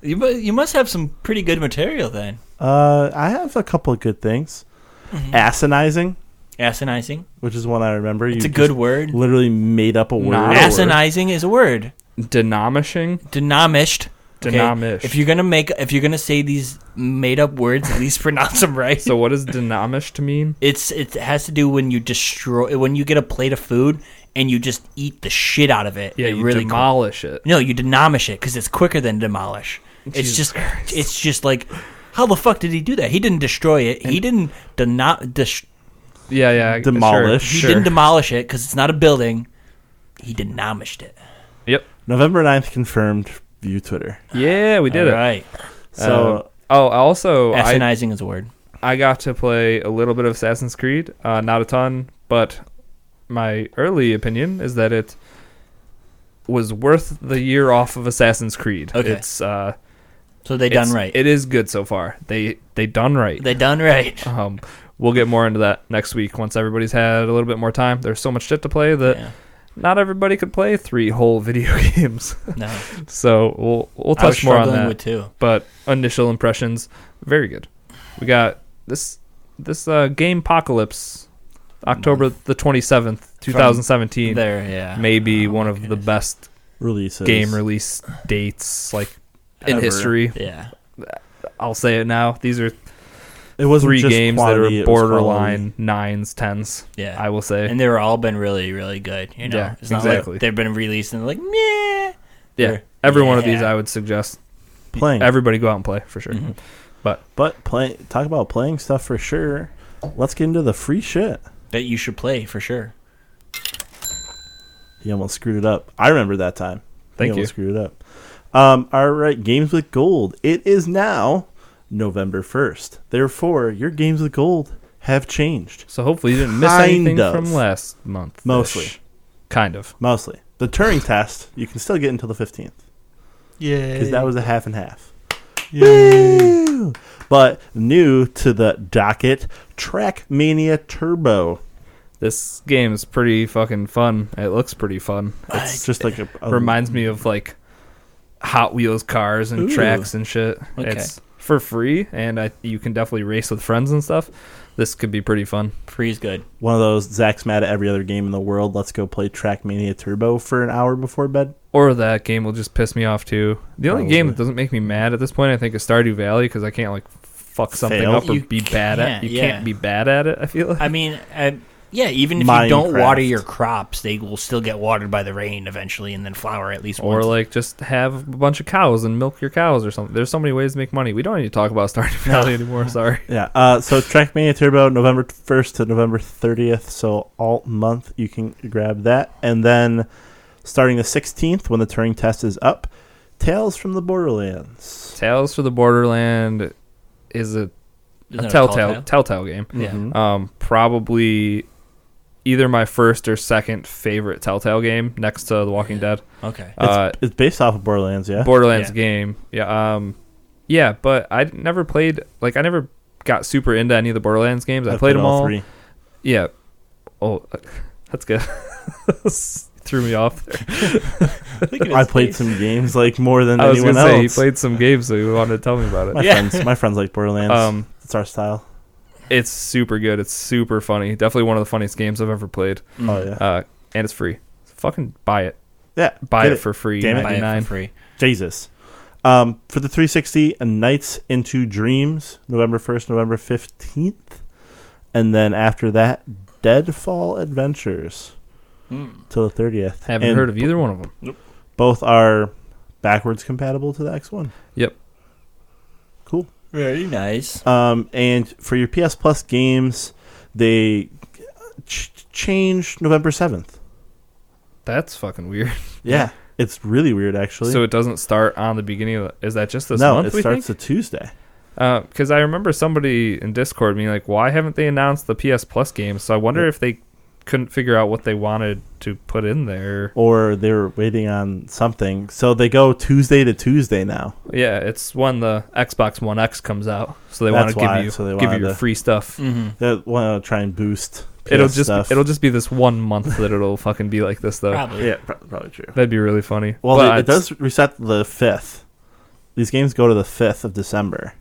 You must have some pretty good material then. I have a couple of good things. Mm-hmm. Asinizing, which is one I remember. It's a good word. Literally made up a word. Asinizing is a word. Denomish. Okay. If you're gonna say these made up words, at least pronounce them right. So what does denomish to mean? It has to do when you get a plate of food and you just eat the shit out of it. Yeah, you really demolish it. No, you denomish it because it's quicker than demolish. It's just like, how the fuck did he do that? He didn't destroy it. He didn't demolish. He didn't demolish it because it's not a building. He demolished it. Yep. November 9th confirmed. View Twitter. Yeah, we did it. Right. So, also, asinizing is a word. I got to play a little bit of Assassin's Creed, not a ton, but my early opinion is that it was worth the year off of Assassin's Creed. Okay. So they done right. It is good so far. They done right. They done right. We'll get more into that next week once everybody's had a little bit more time. There's so much shit to play that. Yeah. Not everybody could play 3 whole video games. No. So we'll touch more on that. With too. But initial impressions, very good. We got this gamepocalypse, October the 27th, 2017. Maybe one of the best game release dates in history. Yeah. I'll say it now. These are it wasn't 3 just games quality, that are borderline 9s, 10s. Yeah, I will say, and they've all been really, really good. You know, yeah, it's not like they've been released and meh. Yeah, every one of these I would suggest playing. Everybody go out and play for sure. Mm-hmm. But talk about playing stuff for sure. Let's get into the free shit that you should play for sure. He almost screwed it up. I remember that time. Thank you. Almost screwed it up. All right, Games with Gold. It is now November 1st. Therefore, your Games with Gold have changed. So hopefully you didn't miss anything from last month. Mostly. Kind of. Mostly. The Turing test, you can still get until the 15th. Yay. Because that was a half and half. Yay. Woo! But new to the docket, Trackmania Turbo. This game is pretty fucking fun. It looks pretty fun. It's just like reminds me of like Hot Wheels cars and tracks and shit. Okay. It's for free, and you can definitely race with friends and stuff. This could be pretty fun. Free is good. one of those, Zach's mad at every other game in the world. Let's go play Trackmania Turbo for an hour before bed. Or that game will just piss me off too. The only game that doesn't make me mad at this point, I think, is Stardew Valley, because I can't like fuck something up or be bad at. You can't be bad at it. I feel like. I mean, even if you don't water your crops, they will still get watered by the rain eventually, and then flower at least once. Or like just have a bunch of cows and milk your cows or something. There's so many ways to make money. We don't need to talk about Stardew Valley anymore. Sorry. Yeah. So Trackmania Turbo, November 1st to November 30th. So all month you can grab that, and then starting the 16th when the Turing test is up, Tales from the Borderlands. Tales from the Borderland is a Telltale game. Yeah. Probably either my first or second favorite Telltale game next to The Walking Dead. Okay. It's based off of Borderlands, yeah? Borderlands game. Yeah. Yeah, but I never played, like, I never got super into any of the Borderlands games. I played them all. 3. Yeah. Oh, that's good. Threw me off there. I played some games like more than anyone else. He played some games, so he wanted to tell me about it. My friends like Borderlands. It's our style. It's super good. It's super funny. Definitely one of the funniest games I've ever played. Oh yeah. And it's free. Fucking buy it. Yeah. Buy it for free. Damn it. Buy it for free. Jesus. For the 360, Nights into Dreams, November 1st, November 15th, and then after that, Deadfall Adventures. Till the 30th. Haven't heard of either one of them. Nope. Both are backwards compatible to the X1. Yep. Cool. Very nice. And for your PS Plus games, they changed November 7th. That's fucking weird. Yeah. It's really weird, actually. So it doesn't start on the beginning of is that just this month? No, it starts a Tuesday. Because I remember somebody in Discord being like, why haven't they announced the PS Plus games? So I wonder if they couldn't figure out what they wanted to put in there, or they were waiting on something, so they go Tuesday to Tuesday now. Yeah, it's when the Xbox One X comes out, so they want to give you your free stuff. They want to try and boost PS stuff. It'll just be this 1 month that it'll fucking be like this, though. Probably. Yeah, probably true. That'd be really funny. Well, it does reset the 5th. These games go to the 5th of December.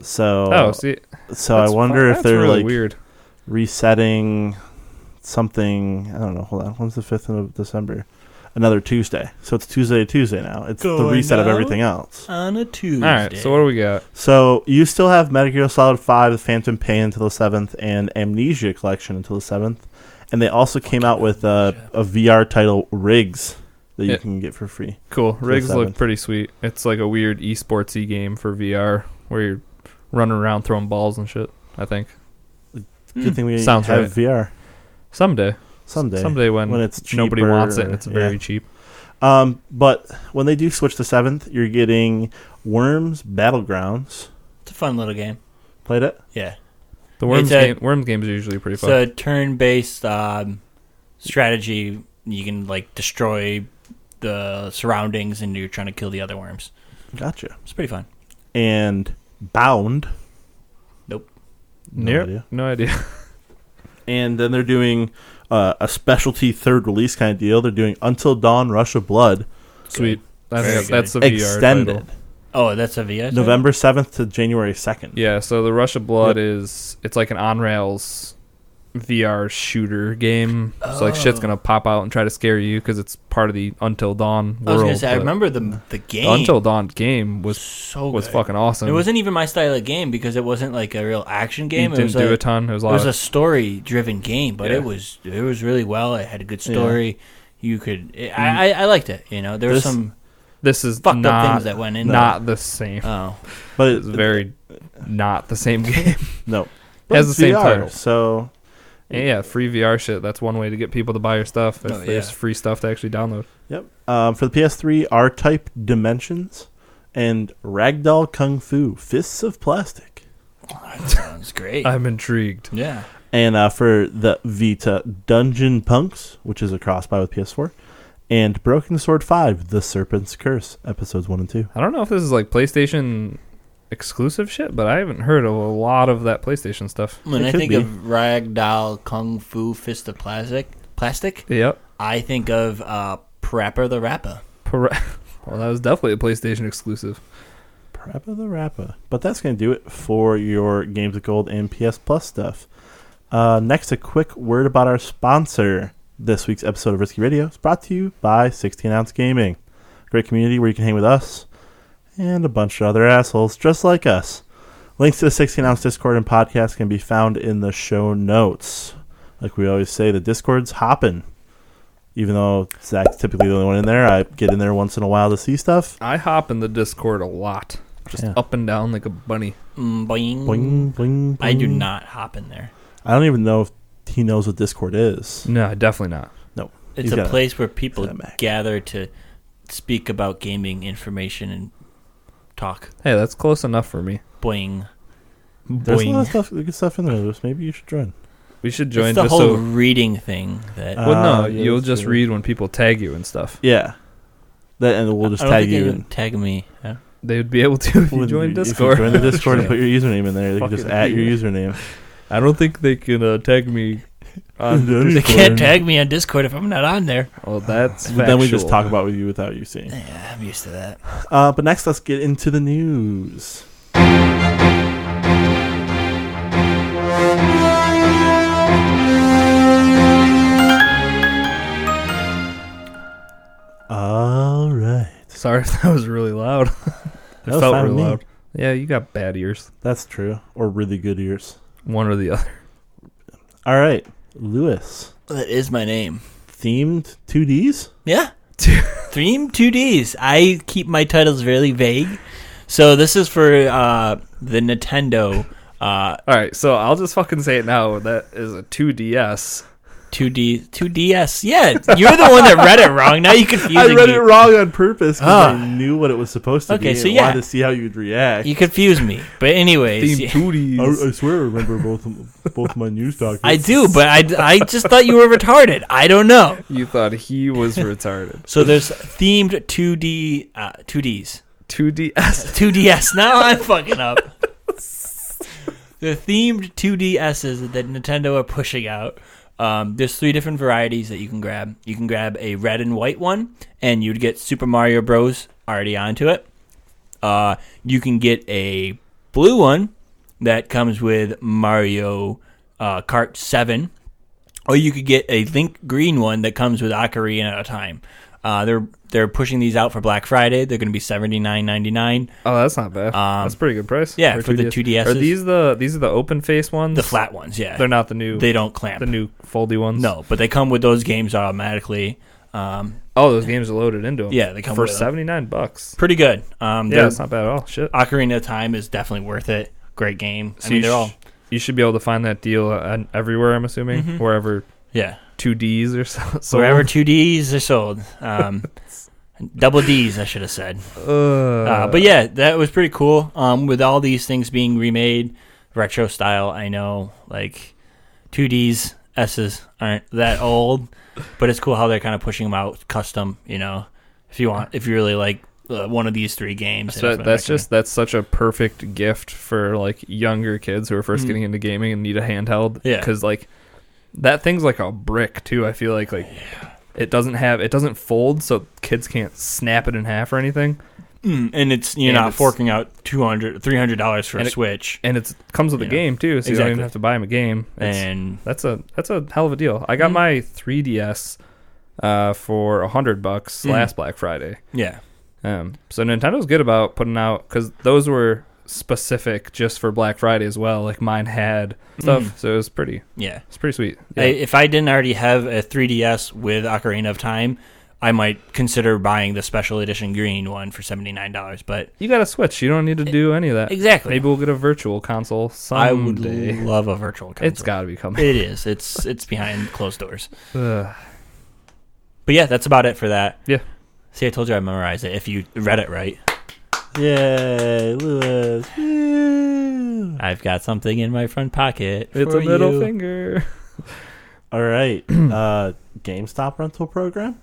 So I wonder if they're really like weird resetting something. I don't know. Hold on. When's the 5th of December? Another Tuesday. So it's Tuesday to Tuesday now. It's the reset of everything else. On a Tuesday. All right. So what do we got? So you still have Metal Gear Solid 5, The Phantom Pain until the 7th, and Amnesia Collection until the 7th. And they also came out with a VR title, Riggs, that you can get for free. Cool. Riggs look pretty sweet. It's like a weird esportsy game for VR where you're running around throwing balls and shit, I think. Good thing we have VR. Someday when it's cheaper, nobody wants it and it's very cheap. But when they do switch to 7th, you're getting Worms Battlegrounds. It's a fun little game. Played it? Yeah. The Worms games are usually pretty fun. It's a turn-based strategy. You can like destroy the surroundings and you're trying to kill the other worms. Gotcha. It's pretty fun. And Bound. Nope. No idea. And then they're doing a specialty third release kind of deal. They're doing Until Dawn: Rush of Blood. Sweet. That's a VR extended. title. Oh, that's a VR title? November 7th to January 2nd. Yeah, so the Rush of Blood it's like an on-rails VR shooter game. So like shit's going to pop out and try to scare you because it's part of the Until Dawn world. I was going to say, I remember the game. The Until Dawn game was fucking awesome. It wasn't even my style of game because it wasn't like a real action game. It didn't do a ton. It was a story-driven game, but it was really well. It had a good story. You could... I liked it. You know, there was some... This is fucked up things that went in. Not the same. Oh, but it's very not the same game. No, it has the same VR, title. So, And yeah, free VR shit. That's one way to get people to buy your stuff. If there's free stuff to actually download. Yep. For the PS3, R-Type Dimensions and Ragdoll Kung Fu Fists of Plastic. Oh, that sounds great. I'm intrigued. Yeah. And for the Vita, Dungeon Punks, which is a cross-buy with PS4, and Broken Sword 5, The Serpent's Curse, episodes 1 and 2. I don't know if this is like PlayStation exclusive shit, but I haven't heard of a lot of that PlayStation stuff. When I think of Ragdoll Kung Fu Fist of Plastic, yep. I think of Parappa the Rapper. Well, that was definitely a PlayStation exclusive. Parappa the Rapper. But that's going to do it for your Games of Gold and PS Plus stuff. Next, a quick word about our sponsor. This week's episode of Risky Radio is brought to you by 16 Ounce Gaming. Great community where you can hang with us and a bunch of other assholes just like us. Links to the 16 Ounce Discord and podcast can be found in the show notes. Like we always say, the Discord's hopping. Even though Zach's typically the only one in there, I get in there once in a while to see stuff. I hop in the Discord a lot. Just up and down like a bunny. Boing. Boing, boing, boing. I do not hop in there. I don't even know if he knows what Discord is. No, definitely not. No. It's a place where people gather to speak about gaming information and talk. Hey, that's close enough for me. Boing. There's a lot of good stuff in there. Maybe you should join. We should join. It's the whole reading thing. That well, no, you'll just read when people tag you and stuff. Yeah. And we'll just tag you. And tag me. Yeah. They would be able to if you join Discord. If you join the Discord and put your username in there, they can just add your username. I don't think they can tag me on Discord. They can't tag me on Discord if I'm not on there. Well, that's factual. Then we just talk about with you without you seeing. Yeah, I'm used to that. But next, let's get into the news. All right. Sorry if that was really loud. It felt really loud. Yeah, you got bad ears. That's true. Or really good ears. One or the other. All right. Lewis. That is my name. Themed 2Ds? Yeah. Themed 2Ds. I keep my titles really vague. So this is for the Nintendo. All right, so I'll just fucking say it now. That is a 2DS. 2DS. Yeah, you're the one that read it wrong. Now you confusing me. I read it wrong on purpose because I knew what it was supposed to be. Okay, so I wanted to see how you'd react. You confused me. But anyways. I swear I remember both my news documents. I do, but I just thought you were retarded. I don't know. You thought he was retarded. So there's themed 2Ds. 2DS. 2DS. Now I'm fucking up. The themed 2DSs that Nintendo are pushing out. There's 3 different varieties that you can grab. You can grab a red and white one, and you'd get Super Mario Bros. Already onto it. You can get a blue one that comes with Mario Kart 7, or you could get a Link green one that comes with Ocarina of Time. They're pushing these out for Black Friday. They're going to be $79.99. Oh, that's not bad. That's a pretty good price. Yeah, for the 2DSs. Are these are the open face ones? The flat ones, yeah. They're not the new. They don't clamp. The new foldy ones. No, but they come with those games automatically. Those games are loaded into them. Yeah, they come for with $79. Pretty good. Yeah, that's not bad at all. Shit. Ocarina of Time is definitely worth it. Great game. So they're all. You should be able to find that deal everywhere. I'm assuming wherever. Yeah. 2Ds or so. Wherever 2Ds are sold. Double Ds, I should have said. But yeah, that was pretty cool. With all these things being remade, retro style, I know, like 2Ds, S's aren't that old, but it's cool how they're kind of pushing them out custom, you know, if you really like one of these 3 games. So that's such a perfect gift for like younger kids who are first getting into gaming and need a handheld. Yeah. Because like that thing's like a brick too. I feel like it doesn't fold, so kids can't snap it in half or anything. And you're not forking out $300 for a Switch. And it comes with a game too, so you don't even have to buy them a game. And that's a hell of a deal. I got my 3DS for $100 last Black Friday. Yeah. So Nintendo's good about putting out, because those were specific just for Black Friday as well. Like mine had stuff, so it was pretty. Yeah, it's pretty sweit. Yeah. If I didn't already have a 3DS with Ocarina of Time, I might consider buying the special edition green one for $79. But you got a Switch. You don't need to do any of that. Exactly. Maybe we'll get a virtual console someday. I would love a virtual console. It's got to be coming. It is. It's behind closed doors. But yeah, that's about it for that. Yeah. See, I told you I memorized it. If you read it right. Yay, Lewis. I've got something in my front pocket. It's a middle finger. All right. GameStop rental program?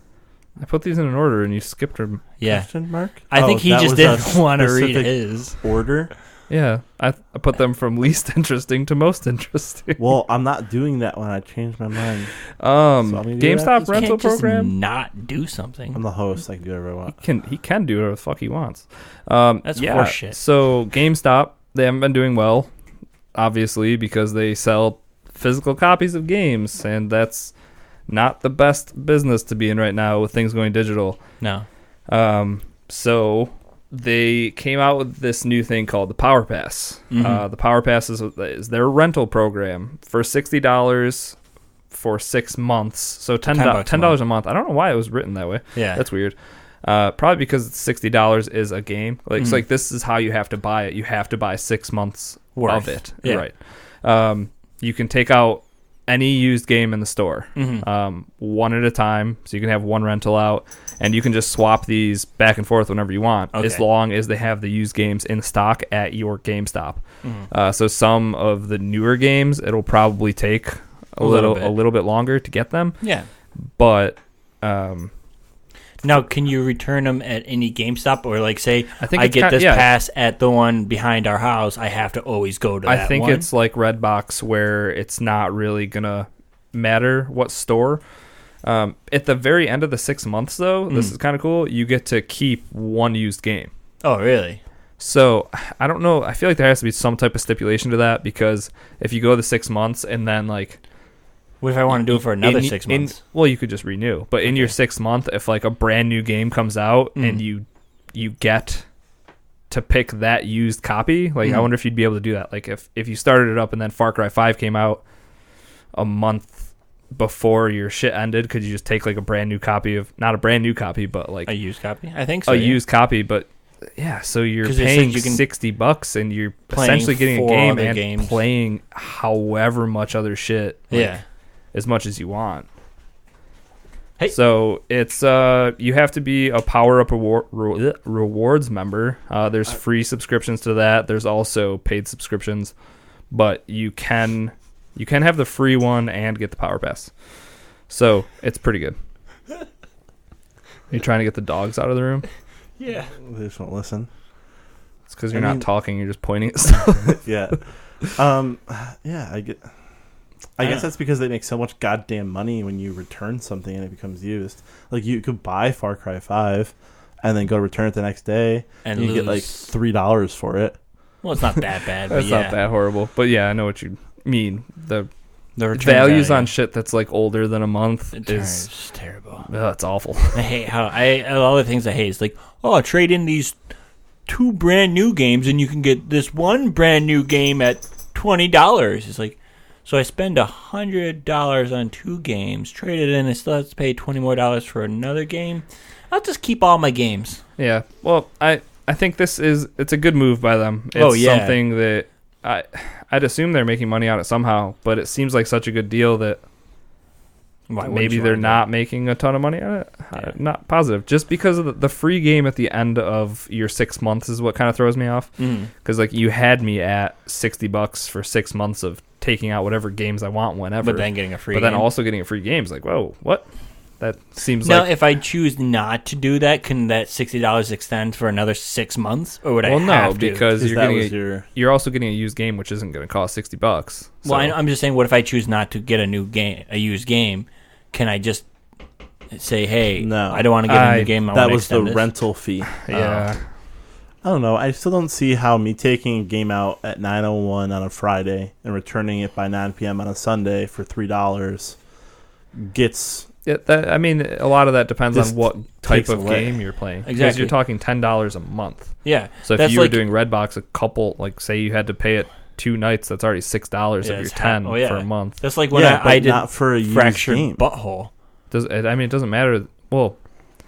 I put these in an order and you skipped them. Yeah. Question mark? I think he just didn't want to read his order. Yeah. I put them from least interesting to most interesting. Well, I'm not doing that when I change my mind. GameStop rental program? Not do something. I'm the host. I can do whatever I want. He can do whatever the fuck he wants. That's horseshit. So GameStop, they haven't been doing well, obviously, because they sell physical copies of games, and that's not the best business to be in right now with things going digital. No. So they came out with this new thing called the Power Pass. The Power Pass is their rental program for $60 for 6 months. So $10 a month. I don't know why it was written that way. Yeah. That's weird. Probably because $60 is a game. It's like this is how you have to buy it. You have to buy 6 months of it. Yeah. Right. You can take out any used game in the store, one at a time, so you can have one rental out, and you can just swap these back and forth whenever you want, as long as they have the used games in stock at your GameStop. So some of the newer games, it'll probably take a little bit longer to get them. Yeah, but now, can you return them at any GameStop, or like say I get this pass at the one behind our house, I have to always go to that one? I think it's like Redbox, where it's not really gonna matter what store. At the very end of the 6 months, though, this is kind of cool. You get to keep one used game. Oh, really? So I don't know. I feel like there has to be some type of stipulation to that, because if you go the 6 months and then like. What if I want to do it for another 6 months? Well, you could just renew. But in your 6th month, if like a brand new game comes out and you get to pick that used copy, like I wonder if you'd be able to do that. Like if you started it up and then Far Cry 5 came out a month before your shit ended, could you just take like a brand new copy of, not a brand new copy, but like a used copy? I think so. Used copy, but yeah, so you're paying $60 and you're essentially getting a game and playing however much other shit. Like, as much as you want. Hey. So it's you have to be a Power Up Rewards member. There's free subscriptions to that. There's also paid subscriptions, but you can have the free one and get the Power Pass. So it's pretty good. Are you trying to get the dogs out of the room? Yeah. They just won't listen. It's because you're not talking. You're just pointing at stuff. Yeah. I guess that's because they make so much goddamn money when you return something and it becomes used. Like, you could buy Far Cry 5 and then go return it the next day, and you get like $3 for it. Well, it's not that bad. It's not that horrible. But yeah, I know what you mean. The values on shit that's like older than a month is terrible. Oh, it's awful. I hate how all the things I hate is like, oh, trade in these 2 brand new games and you can get this one brand new game at $20. It's like, so I spend $100 on 2 games, trade it in, and still have to pay $20 more for another game. I'll just keep all my games. Yeah. Well, I think it's a good move by them. It's something that I'd assume they're making money on it somehow, but it seems like such a good deal that maybe they're not making a ton of money on it. Yeah. Not positive. Just because of the free game at the end of your 6 months is what kind of throws me off. Because like you had me at $60 for 6 months of taking out whatever games I want whenever. But then getting a free game. But then also getting a free game is like, whoa, what? That seems now, if I choose not to do that, can that $60 extend for another 6 months, or would I have to? Well, no, because you're also getting a used game, which isn't going to cost $60. So. Well, I'm just saying, what if I choose not to get a used game? Can I just say, hey, no, I don't want to get a new game. That was the rental fee. Yeah. I don't know. I still don't see how me taking a game out at 9:01 on a Friday and returning it by 9 p.m. on a Sunday for $3 gets. I mean, a lot of that depends on what type of game you're playing. Exactly. Because you're talking $10 a month. Yeah. So if you were doing Redbox, a couple, like say you had to pay it 2 nights, that's already $6 of your 10 for a month. That's like when I did not for a Fractured game. Butthole. It doesn't matter. Well,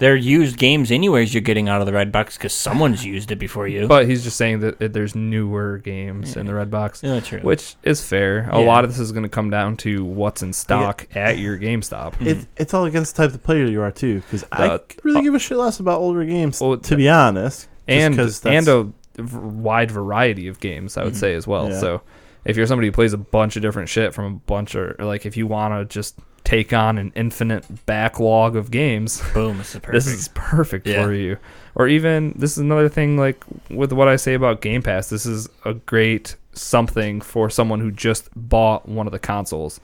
They're used games anyways you're getting out of the red box because someone's used it before you. But he's just saying that there's newer games in the red box, true. Which is fair. A lot of this is going to come down to what's in stock at your GameStop. It's all against the type of player you are, too, because I really give a shit less about older games, to be honest. And a wide variety of games, I would say, as well. Yeah. So if you're somebody who plays a bunch of different shit from a bunch of, like, if you want to just take on an infinite backlog of games, boom, this is perfect for you. Or even, this is another thing, like, with what I say about Game Pass, this is a great something for someone who just bought one of the consoles.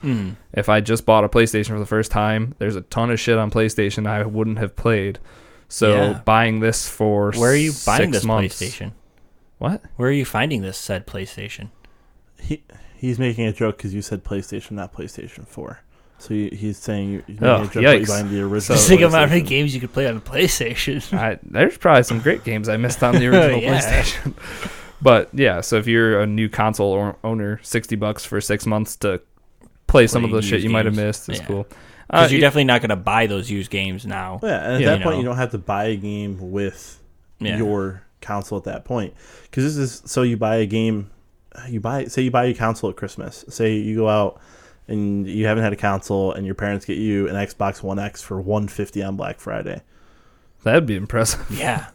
If I just bought a PlayStation for the first time, there's a ton of shit on PlayStation I wouldn't have played. So buying this for 6 months. Where are you buying this PlayStation? What? Where are you finding this said PlayStation? He's making a joke because you said PlayStation, not PlayStation 4. So he's saying you're making a joke about you buying the original. Think about how many games you could play on a PlayStation. There's probably some great games I missed on the original PlayStation. But yeah, so if you're a new console owner, $60 for 6 months to play some of the shit you might have missed is cool. Because you're definitely not going to buy those used games now. Yeah, and at that point, you don't have to buy a game with your console at that point. Because this is, so you buy a game, say you buy a console at Christmas. Say you go out and you haven't had a console and your parents get you an Xbox One X for $150 on Black Friday. That'd be impressive. Yeah.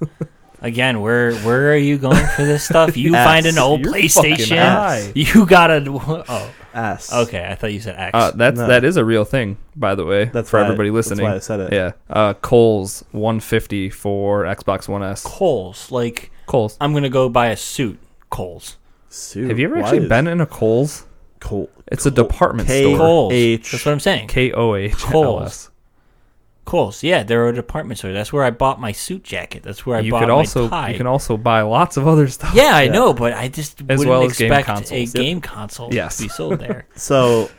Again, where are you going for this stuff? You find an old PlayStation. You got a S. Okay, I thought you said X. That is a real thing, by the way. That's for everybody listening. That's why I said it. Yeah. Kohl's $150 for Xbox One S. Kohl's, like Kohl's. I'm gonna go buy a suit. Kohl's. Suit. Have you ever actually been in a Kohl's? It's a department store. Kohl's. That's what I'm saying. Kohl's. Kohl's, yeah, they're a department store. That's where I bought my suit jacket. That's where I bought my tie. You can also buy lots of other stuff. Yeah, I know, but I just wouldn't expect a game console to be sold there. So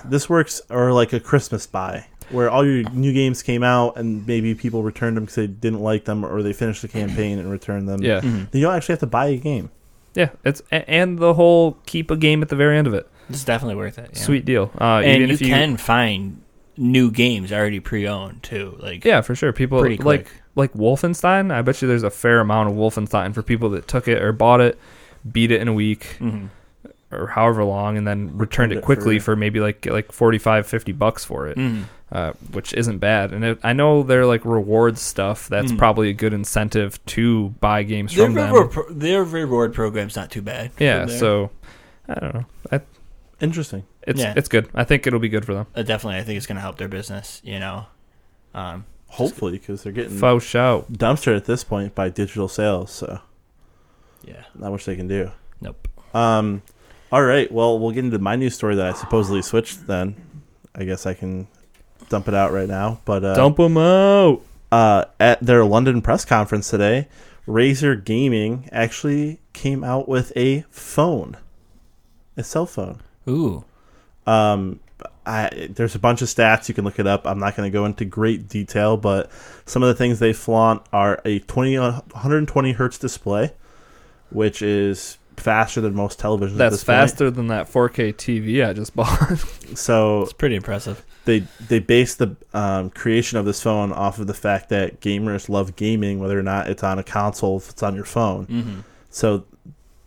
this works, or like a Christmas buy, where all your new games came out and maybe people returned them because they didn't like them, or they finished the campaign and returned them. Yeah, Then you don't actually have to buy a game. Yeah, and the whole keep a game at the very end of it. It's definitely worth it. Yeah. Sweet deal. And even if you can find new games already pre-owned too, for sure. People like Wolfenstein. I bet you there's a fair amount of Wolfenstein for people that took it or bought it, beat it in a week or however long, and then returned it quickly for maybe like $45-$50 for it, which isn't bad. And I know they're like rewards stuff. That's probably a good incentive to buy games from them. Their reward program's not too bad. Yeah, so I don't know. Interesting. It's good. I think it'll be good for them. Definitely, I think it's going to help their business. Hopefully, because they're getting dumpstered at this point by digital sales. So not much they can do. Nope. All right. Well, we'll get into my news story that I supposedly switched. Then I guess I can dump it out right now. But dump them out. At their London press conference today, Razer Gaming actually came out with a phone, a cell phone. Ooh. There's a bunch of stats. You can look it up. I'm not going to go into great detail, but some of the things they flaunt are a 120 hertz display, which is faster than most televisions. That's faster than that 4K TV I just bought. So it's pretty impressive. They base the creation of this phone off of the fact that gamers love gaming, whether or not it's on a console, if it's on your phone. So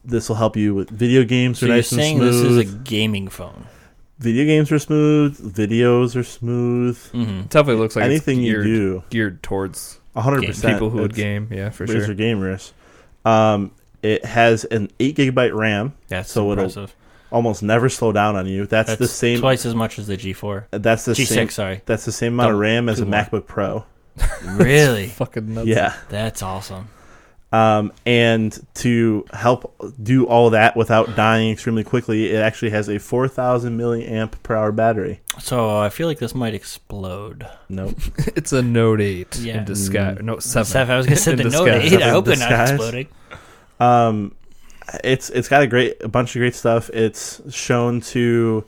this will help you with video games. So are nice you're saying and smooth. This is a gaming phone? Video games are smooth. Videos are smooth. It definitely looks like anything it's you do geared towards 100% people who would game. Yeah, for sure. Gamers. It has an 8 gigabyte RAM. That's so impressive. It'll almost never slow down on you. That's the same, twice as much as the G4. That's the G6. Same, sorry. That's the same amount of RAM as a MacBook Pro. Really? Fucking nuts. Yeah. That's awesome. And to help do all that without dying extremely quickly, it actually has a 4,000 milliamp per hour battery. So I feel like this might explode. Nope. It's a Note 8 in disguise. Note 7. I was going to say the Note 8. I hope they're not exploding. It's got a bunch of great stuff. It's shown to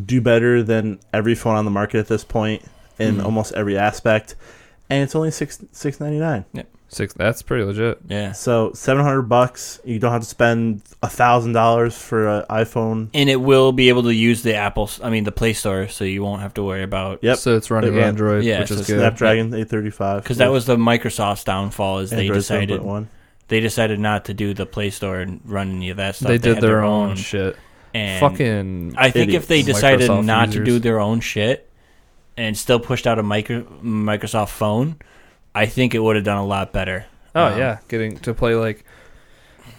do better than every phone on the market at this point in almost every aspect, and it's only $699. Yep. That's pretty legit. Yeah. So $700. You don't have to spend $1,000 for an iPhone, and it will be able to use the Play Store, so you won't have to worry about. Yep. So it's running Android, which is good. Snapdragon 835. Because that was the Microsoft's downfall. Is Android they decided not to do the Play Store and run any of that stuff. They did their own shit. And fucking. I think idiots. If they decided Microsoft not users. to do their own shit and still pushed out a Microsoft phone, I think it would have done a lot better. Oh yeah, getting to play like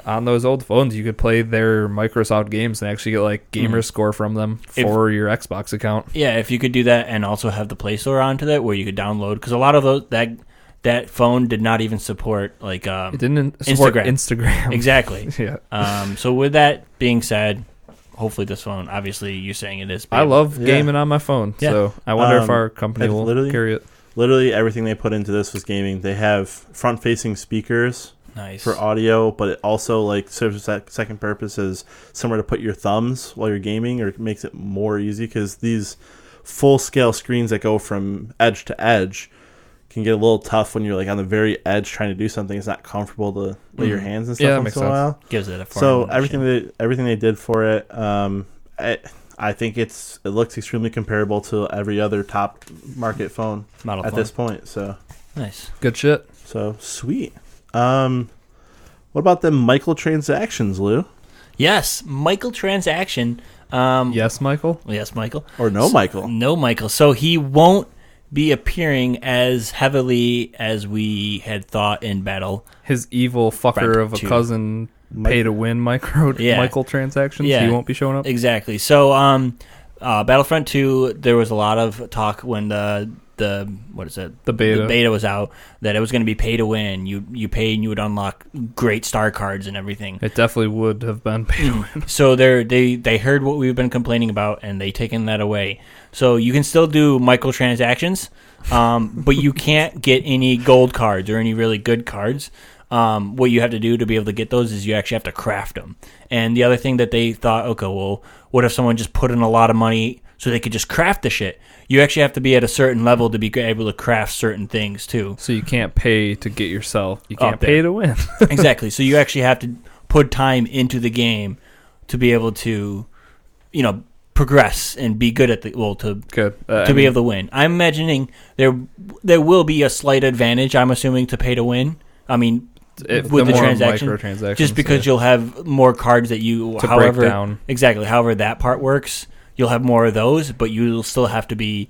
on those old phones, you could play their Microsoft games and actually get like gamer score from them for your Xbox account. Yeah, if you could do that and also have the Play Store onto that, where you could download, because a lot of those that phone did not even support like it didn't support Instagram. Exactly. Yeah. So with that being said, hopefully this phone, obviously you're saying it is big. I love gaming on my phone, so I wonder if our company will carry it. Literally everything they put into this was gaming. They have front-facing speakers for audio, but it also like serves a second purpose as somewhere to put your thumbs while you're gaming, or it makes it more easy because these full-scale screens that go from edge to edge can get a little tough when you're like on the very edge trying to do something. It's not comfortable to lay your hands and stuff once in a while. Gives it a so everything they did for it, I think it looks extremely comparable to every other top market phone at this point. So nice, good shit. So sweet. What about the microtransactions, Lou? Yes, microtransaction. Yes, Michael. Yes, Michael. Or no, Michael. No, Michael. So he won't be appearing as heavily as we had thought in Battle. His evil fucker of a cousin pay to win microtransactions. Yeah. He won't be showing up. Exactly. So Battlefront 2, there was a lot of talk when the beta was out that it was going to be pay to win. You pay and you would unlock great star cards and everything. It definitely would have been pay to win. So they heard what we've been complaining about and they taken that away. So you can still do microtransactions, but you can't get any gold cards or any really good cards. What you have to do to be able to get those is you actually have to craft them. And the other thing that they thought, okay, well, what if someone just put in a lot of money so they could just craft the shit? You actually have to be at a certain level to be able to craft certain things too. So you can't pay to get yourself. You can't pay to win. Exactly. So you actually have to put time into the game to be able to, progress and be good at be able to win. I'm imagining there will be a slight advantage, I'm assuming, to pay to win. I mean, with the transaction, just because you'll have more cards that you, break down. Exactly, however that part works, you'll have more of those, but you'll still have to be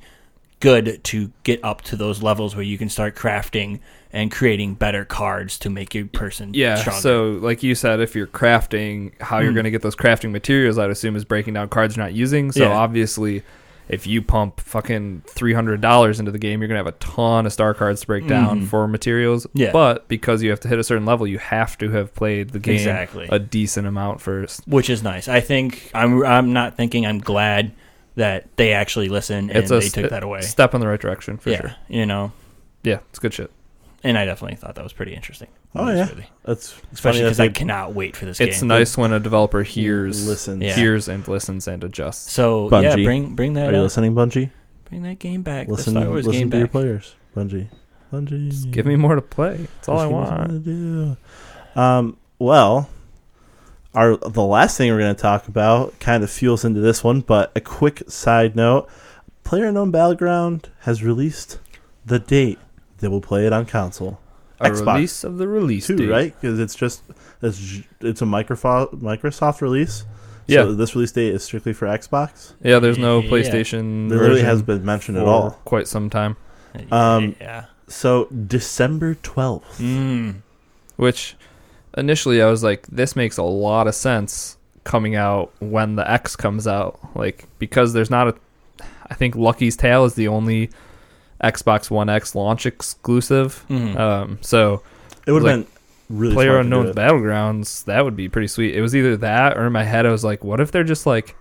good to get up to those levels where you can start crafting and creating better cards to make your person stronger. So like you said, if you're crafting, how you're going to get those crafting materials, I'd assume, is breaking down cards you're not using. So obviously, if you pump fucking $300 into the game, you're going to have a ton of star cards to break down for materials. Yeah. But because you have to hit a certain level, you have to have played the game a decent amount first. Which is nice. I think, I'm glad that they actually listened and they took that away. Step in the right direction, for sure. Yeah, it's good shit. And I definitely thought that was pretty interesting. Oh, yeah. That's especially because I cannot wait for this game. It's nice when a developer hears and listens and adjusts. So, Bungie. bring that Are you listening, Bungie? Bring that game back. Listen the Star Wars game to back. your players, Bungie. Just give me more to play. That's all I want. To do. Well, the last thing we're going to talk about kind of fuels into this one, but a quick side note. PlayerUnknown Battleground has released the date that will play it on console. Xbox release of the release date, right? Because it's a Microsoft release. Yeah. So this release date is strictly for Xbox. Yeah, there's no PlayStation. There really hasn't been mentioned at all. Quite some time. So December 12th. Which initially I was like, this makes a lot of sense coming out when the X comes out. Like, because there's not I think Lucky's Tale is the only Xbox One X launch exclusive. So it would have been really PlayerUnknown's Battlegrounds. That would be pretty sweet. It was either that, or in my head I was like, what if they're just like,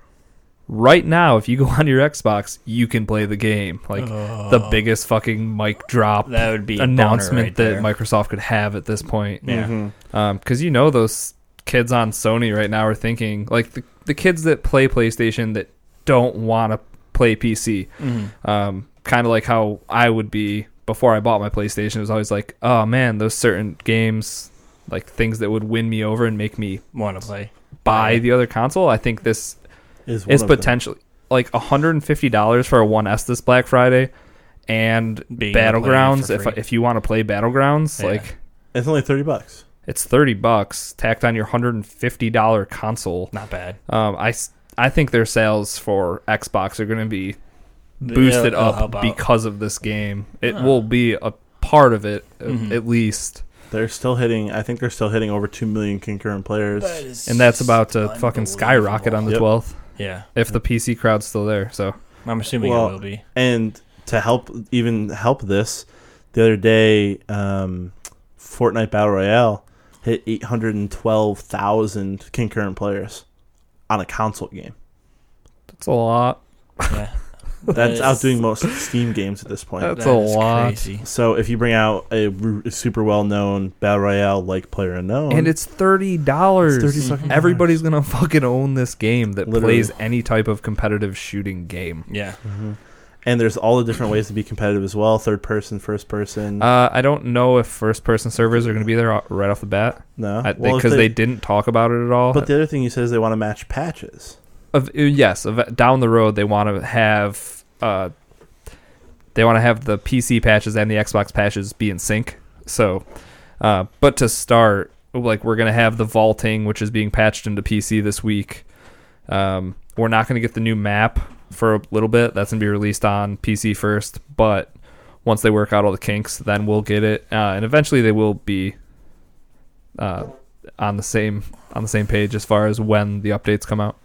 right now, if you go on your Xbox, you can play the game. Like the biggest fucking mic drop that would be announcement that Microsoft could have at this point. Yeah. Because those kids on Sony right now are thinking, like the kids that play PlayStation that don't want to play PC. Kind of like how I would be before I bought my PlayStation, it was always like, oh man, those certain games, like things that would win me over and make me want to buy the other console. I think this is potentially like $150 for a 1S this Black Friday, and Battlegrounds. If you want to play Battlegrounds, like it's only $30. It's $30 tacked on your $150 console. Not bad. I think their sales for Xbox are going to be boosted up because of this game. It will be a part of it, at least. They're still hitting. I think they're still hitting over 2 million concurrent players, and that's about to fucking skyrocket on the 12th. Yeah, if the PC crowd's still there. So I'm assuming it will be. And to help this, the other day, Fortnite Battle Royale hit 812,000 concurrent players on a console game. That's a lot. Yeah. That's outdoing most Steam games at this point. That's a lot. Crazy. So if you bring out a super well-known Battle Royale like PlayerUnknown, and it's $30, everybody's gonna fucking own this game that plays any type of competitive shooting game. Yeah. Mm-hmm. And there's all the different ways to be competitive as well. Third person, first person. I don't know if first person servers are going to be there right off the bat. No. Because they didn't talk about it at all. But the other thing you said is they want to match patches. Down the road they want to have the PC patches and the Xbox patches be in sync. So, but to start, like, we're going to have the vaulting, which is being patched into PC this week. We're not going to get the new map for a little bit. That's going to be released on PC first, but once they work out all the kinks, then we'll get it, and eventually they will be on the same page as far as when the updates come out.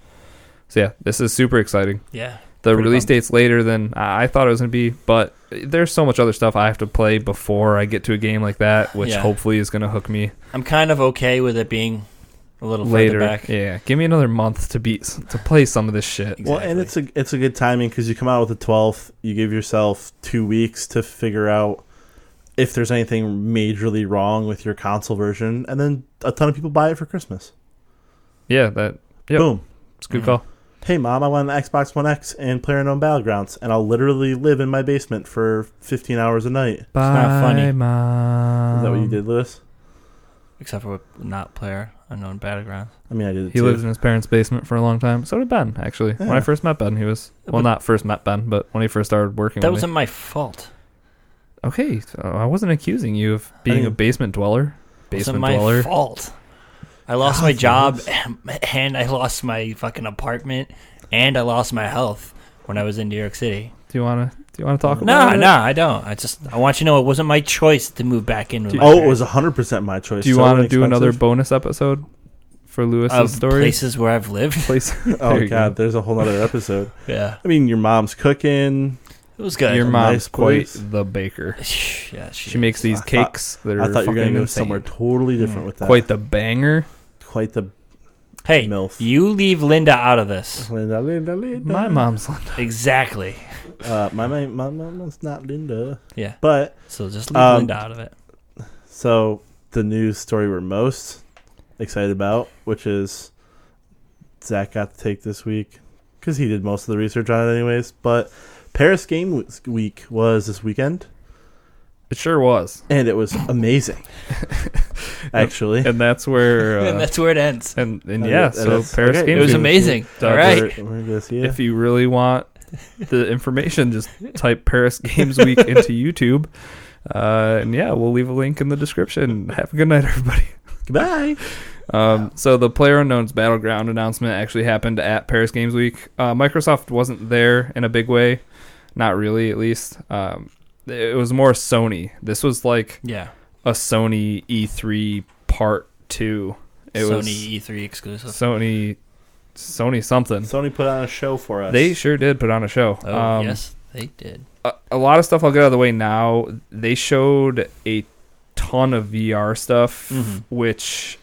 So yeah, this is super exciting. Yeah, the release date's later than I thought it was going to be, but there's so much other stuff I have to play before I get to a game like that, which hopefully is going to hook me. I'm kind of okay with it being a little later back. Yeah, give me another month to play some of this shit. Exactly. Well, and it's a good timing because you come out with the 12th, you give yourself 2 weeks to figure out if there's anything majorly wrong with your console version, and then a ton of people buy it for Christmas. Yeah, boom, it's a good call. Hey Mom, I want an Xbox One X and PlayerUnknown Battlegrounds, and I'll literally live in my basement for 15 hours a night. Bye, it's not funny. Mom. Is that what you did, Lewis? Except for not PlayerUnknown Battlegrounds. I mean, I did it He too. lived in his parents' basement for a long time. So did Ben, actually. Yeah. When I first met Ben, he was... Well, not first met Ben, but when he first started working with me. That wasn't my fault. Okay, so I wasn't accusing you of being a basement dweller. Wasn't my fault. I lost my job, and I lost my fucking apartment, and I lost my health when I was in New York City. Do you want to talk about it? No, I don't. I want you to know it wasn't my choice to move back in with my parents. It was 100% my choice. Do you want to do another bonus episode for Lewis's story? Places where I've lived? Oh, God, there's a whole other episode. Yeah. I mean, your mom's cooking. It was good. Your mom's quite the baker. Yeah, she makes these cakes that are I thought you were going to go insane. somewhere totally different with that. Quite the banger. Quite the Hey, MILF. You leave Linda out of this. Linda. My mom's Linda. Exactly. My mom's not Linda. Yeah. But so just leave Linda out of it. So the news story we're most excited about, which is Zach got to take this week because he did most of the research on it anyways, but Paris Game Week was this weekend. It sure was. And it was amazing. Actually. And that's where and that's where it ends. And so Paris Game Week. It was amazing. All right. We're gonna see it. If you really want the information, just type Paris Games Week into YouTube. And we'll leave a link in the description. Have a good night, everybody. Goodbye. So the PlayerUnknown's Battleground announcement actually happened at Paris Games Week. Microsoft wasn't there in a big way. Not really, at least. It was more Sony. This was like a Sony E3 Part 2. It was Sony E3 exclusive. Sony something. Sony put on a show for us. They sure did put on a show. Oh, yes, they did. A lot of stuff I'll get out of the way now. They showed a ton of VR stuff, which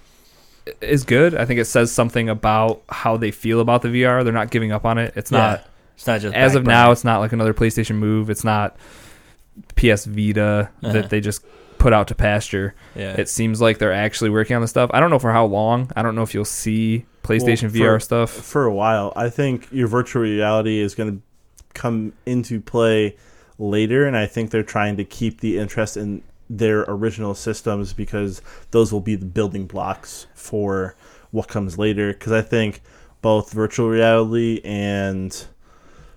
is good. I think it says something about how they feel about the VR. They're not giving up on it. It's not just as of now. It's not like another PlayStation Move. It's not PS Vita that they just put out to pasture. It seems like they're actually working on the stuff. I don't know for how long. I don't know if you'll see PlayStation VR stuff for a while. I think your virtual reality is going to come into play later, and I think they're trying to keep the interest in their original systems because those will be the building blocks for what comes later. Because I think both virtual reality and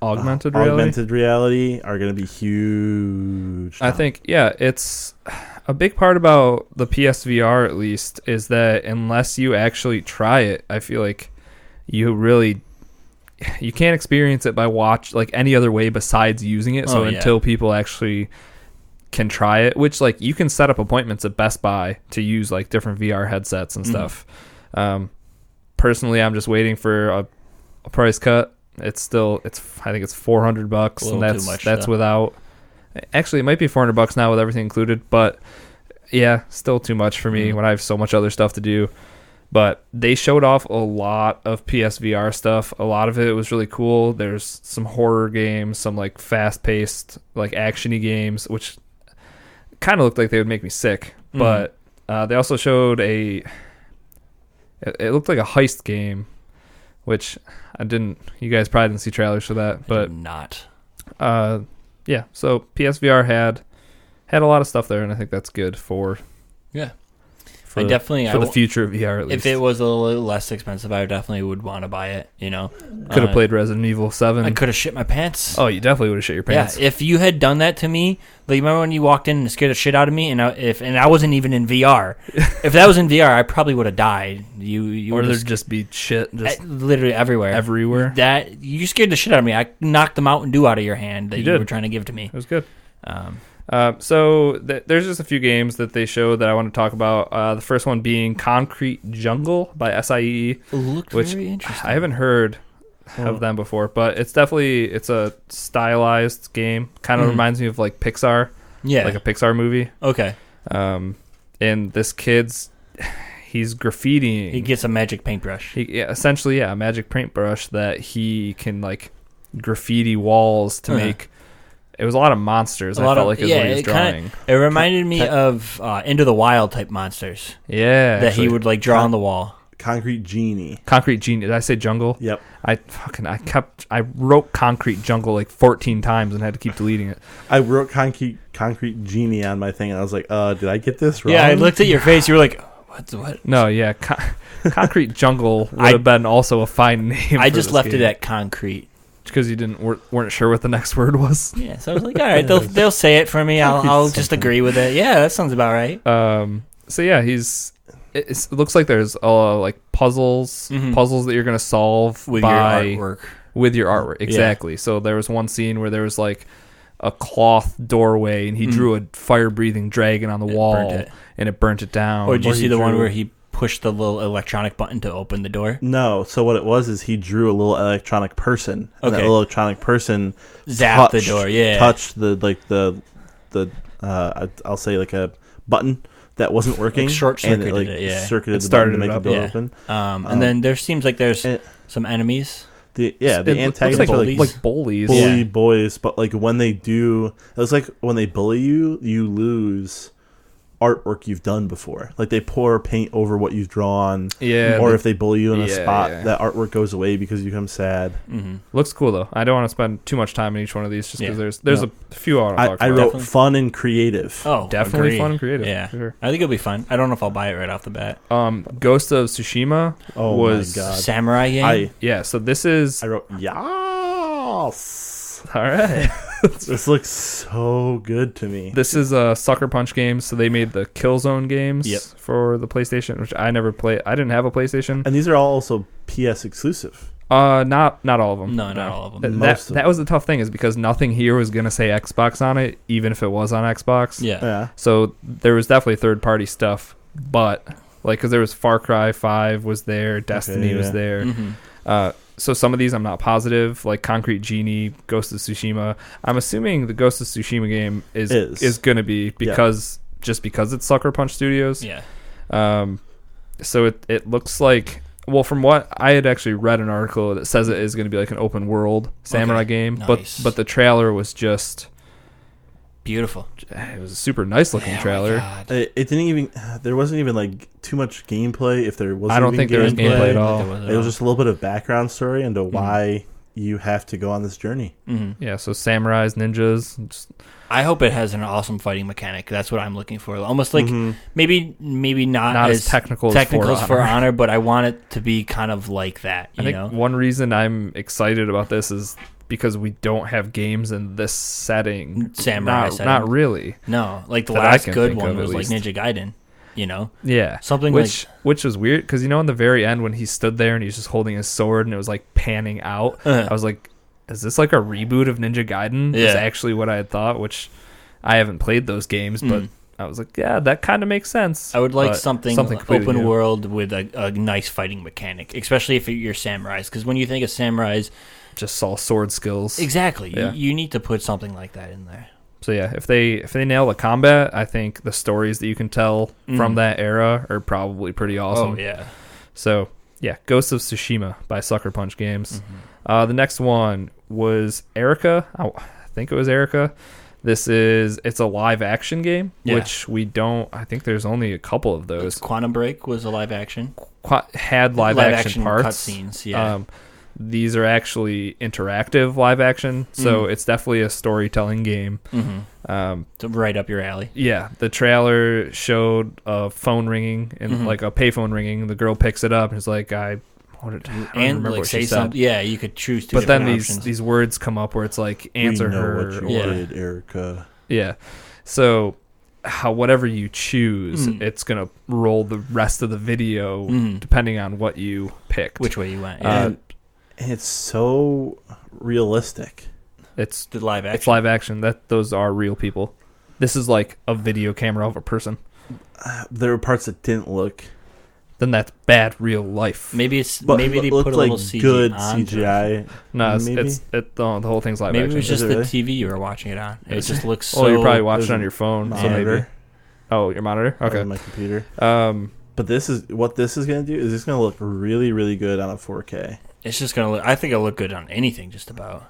augmented reality are going to be huge. I think, it's a big part about the PSVR, at least, is that unless you actually try it, I feel like you can't experience it by any other way besides using it. So until people actually can try it, which you can set up appointments at Best Buy to use different VR headsets and stuff. Personally, I'm just waiting for a price cut. I think it's $400, and that's without. Actually, it might be $400 now with everything included, but yeah, still too much for me when I have so much other stuff to do. But they showed off a lot of PSVR stuff. A lot of it was really cool. There's some horror games, some fast-paced, action-y games, which kind of looked like they would make me sick. But they also showed it looked like a heist game, which you guys probably didn't see trailers for that. But I did not. Yeah, so PSVR had a lot of stuff there, and I think that's good for I definitely for the future of VR, at least. If it was a little less expensive, I definitely would want to buy it. Could have played Resident Evil 7. I could have shit my pants. Oh, you definitely would have shit your pants. Yeah, if you had done that to me, remember when you walked in and scared the shit out of me, and I wasn't even in VR. If that was in VR, I probably would have died. Or there'd just be shit literally everywhere. Everywhere. That you scared the shit out of me. I knocked the Mountain Dew out of your hand that you were trying to give to me. It was good. So there's just a few games that they showed that I want to talk about. The first one being Concrete Jungle by SIE, looked very interesting. I haven't heard of them before, but it's a stylized game. Kind of reminds me of Pixar, like a Pixar movie. Okay. And this he's graffitiing. He gets a magic paintbrush. Essentially, a magic paintbrush that he can graffiti walls to make. It was a lot of monsters. I felt like is what he was drawing. It reminded me of Into the Wild type monsters. Yeah, that he would draw on the wall. Concrete Genie. Did I say jungle? Yep. I wrote Concrete Jungle 14 times and had to keep deleting it. I wrote Concrete Genie on my thing, and I was like, did I get this wrong? Yeah, I looked at your face. You were like, what? No, yeah, Concrete Jungle would have been also a fine name. I just left it at concrete. Because you weren't sure what the next word was. Yeah, so I was like, all right, they'll say it for me. I'll just agree with it. Yeah, that sounds about right. So yeah, it looks like there's puzzles that you're gonna solve with your artwork. With your artwork, exactly. Yeah. So there was one scene where there was a cloth doorway, and he drew a fire-breathing dragon on the wall, and it burnt it down. Or did you see the one where he pushed the little electronic button to open the door? No. So what it was is he drew a little electronic person. And that little electronic person zapped the door. Yeah. Touched I'll say a button that wasn't working. Short-circuited it. Circuited the button to make the door open. And then there seems like there's some enemies. The antagonists are like bullies. Bully boys, but when they do, it was when they bully you, you lose artwork you've done before. They pour paint over what you've drawn. Yeah. Or if they bully you in a spot, that artwork goes away because you become sad. Mm-hmm. Looks cool though. I don't want to spend too much time in each one of these just because there's a few I wrote fun and creative. Oh, definitely fun and creative. Yeah. Sure. I think it'll be fun. I don't know if I'll buy it right off the bat. Ghost of Tsushima was my God. Samurai game. So this is I wrote yes. All right. This looks so good to me. This is a Sucker Punch game, so they made the Killzone games for the PlayStation, which I never played. I didn't have a PlayStation. And these are all also PS exclusive. Not all of them. No, not all of them. That was the tough thing, is because nothing here was going to say Xbox on it, even if it was on Xbox. Yeah. So there was definitely third-party stuff, but because there was Far Cry 5 was there, Destiny was there. Mm-hmm. So some of these I'm not positive, like Concrete Genie, Ghost of Tsushima. I'm assuming the Ghost of Tsushima game is going to be because it's Sucker Punch Studios. Yeah. So it looks like, well, from what I had actually read an article that says it is going to be an open world samurai game, nice. but the trailer was just beautiful. It was a super nice looking trailer. It didn't even. There wasn't even too much gameplay. If there wasn't, I don't think there was gameplay at all. It was just a little bit of background story into why you have to go on this journey. Mm-hmm. Yeah, so samurais, ninjas. I hope it has an awesome fighting mechanic. That's what I'm looking for. Almost like maybe not as technical as For Honor, but I want it to be kind of like that. I think one reason I'm excited about this is because we don't have games in this setting. Samurai setting. Not really. No, like the last good one was like Ninja Gaiden. Yeah, something which was weird because in the very end when he stood there and he's just holding his sword and it was like panning out, I was like, is this like a reboot of Ninja Gaiden? Is actually what I had thought, which I haven't played those games, but I was like, yeah, that kind of makes sense. I would like something open new. World with a nice fighting mechanic, especially if you're samurais, because when you think of samurais, just all sword skills. Exactly. Yeah. You need to put something like that in there. So yeah, if they nail the combat, I think the stories that you can tell from that era are probably pretty awesome. Oh yeah. So yeah, Ghost of Tsushima by Sucker Punch Games. The next one was Erica. I think it was Erica. It's a live action game, which we don't. I think there's only a couple of those. Quantum Break was a live action. Had live action parts. Cutscenes. Yeah. These are actually interactive live action, so it's definitely a storytelling game. Right up your alley. Yeah, the trailer showed a phone ringing and like a payphone ringing. The girl picks it up and is like, I don't remember what she said. Yeah, you could choose two. But then these words come up where it's like, answer her. What you did, Erica. Yeah, so whatever you choose, it's gonna roll the rest of the video depending on what you picked, which way you went. It's so realistic. It's the live action. It's live action. Those are real people. This is like a video camera of a person. There were parts that didn't look. Then that's bad real life. Maybe they put a little CGI good on CGI. No, the whole thing's live action. Maybe it was just the TV you were watching it on. It just looks so. Oh, you're probably watching on your phone. Monitor. So maybe. Oh, your monitor. Okay. My computer. But this is going to do. Is this going to look really, really good on a 4K? It's just going to look. I think it'll look good on anything, just about.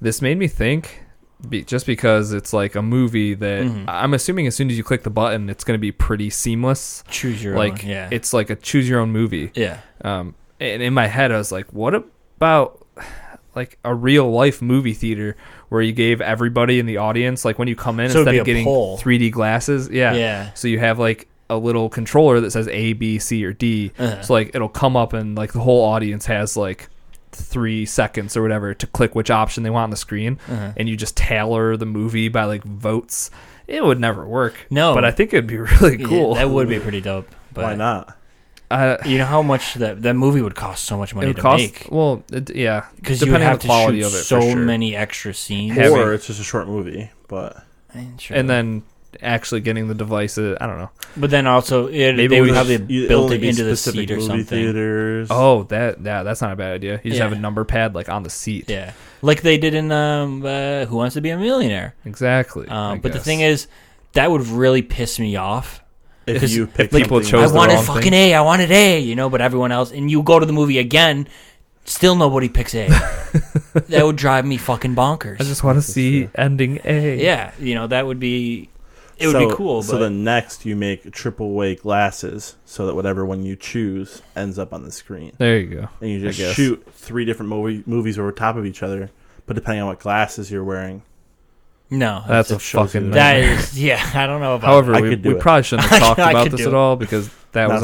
This made me think. Just because it's like a movie that I'm assuming as soon as you click the button, it's going to be pretty seamless. Choose your own. Yeah. It's like a choose your own movie. Yeah. And in my head, I was like, what about like a real life movie theater where you gave everybody in the audience, like when you come in, instead of getting 3D glasses, so you have like a little controller that says A, B, C, or D. So like it'll come up and like the whole audience has like 3 seconds or whatever to click which option they want on the screen, and you just tailor the movie by like votes. It would never work. No, but I think it'd be really cool. Yeah, that would be pretty dope. But why not? You know how much that movie would cost? So much money to make. Well, because you have on the quality to shoot of it, so many extra scenes, or it's just a short movie. But and then actually getting the devices, I don't know. But then also, they would have it built into the seat or something. Theaters. Oh, that's not a bad idea. You just have a number pad like on the seat. Yeah, like they did in Who Wants to Be a Millionaire. Exactly. But the thing is, that would really piss me off. If you pick people chose I wanted fucking A, I wanted A, but everyone else, and you go to the movie again, still nobody picks A. That would drive me fucking bonkers. I just want to see ending A. Yeah, that would be. It would be cool. So then next you make triple way glasses so that whatever one you choose ends up on the screen. There you go. And you just shoot 3 different movies over top of each other, but depending on what glasses you're wearing. No, that's a fucking. That is, I don't know about. However, we probably shouldn't have talked about this at all because that was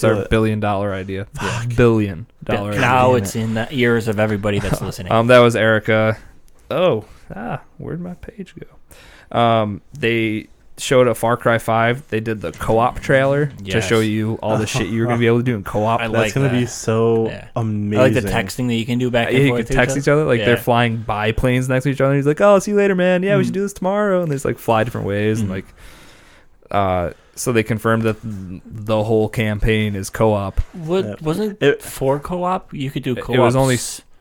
our $1 billion idea. Yeah. $1 billion idea. Now it's in the ears of everybody that's listening. That was Erica. Where'd my page go? They showed a Far Cry 5. They did the co-op trailer to show you all the shit you're going to be able to do in co-op. That's going to be so amazing. I like the texting that you can do back and forth. You can text each other. Like they're flying by planes next to each other. And he's like, oh, see you later, man. Yeah, we should do this tomorrow. And they just like fly different ways. And like, so they confirmed that the whole campaign is co-op. Wasn't it for co-op? You could do co-op. It was only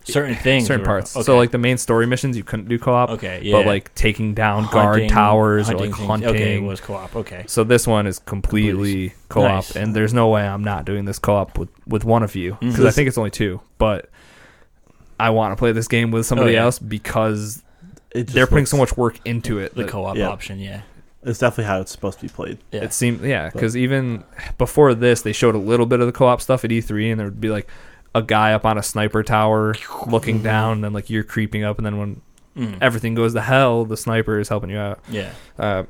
certain things, certain parts. Okay. So like the main story missions you couldn't do co-op. Okay, yeah. But like taking down guard towers or like hunting. Okay, it was co-op. Okay. So this one is completely co-op, nice. And there's no way I'm not doing this co-op with one of you because I think it's only 2. But I want to play this game with somebody else because they're putting so much work into it. The co-op option, It's definitely how it's supposed to be played. Yeah. It seemed, because even before this, they showed a little bit of the co-op stuff at E3, and there would be like a guy up on a sniper tower looking down, and then like you're creeping up, and then when everything goes to hell, the sniper is helping you out. Yeah.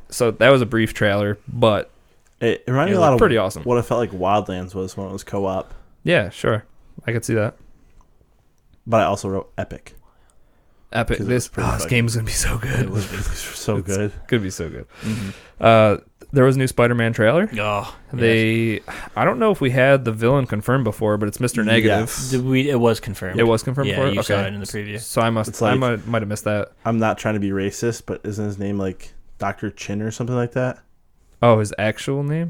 So that was a brief trailer, but it reminded me a lot of pretty awesome. What it felt like Wildlands was when it was co-op. Yeah, sure, I could see that. But I also wrote epic. This game is gonna be so good. It was so good. Could be so good. Mm-hmm. There was a new Spider-Man trailer. Oh, I don't know if we had the villain confirmed before, but it's Mr. Negative. Yes. It was confirmed. It was confirmed before? You saw it in the preview. So I might have missed that. I'm not trying to be racist, but isn't his name like Dr. Chin or something like that? Oh, his actual name?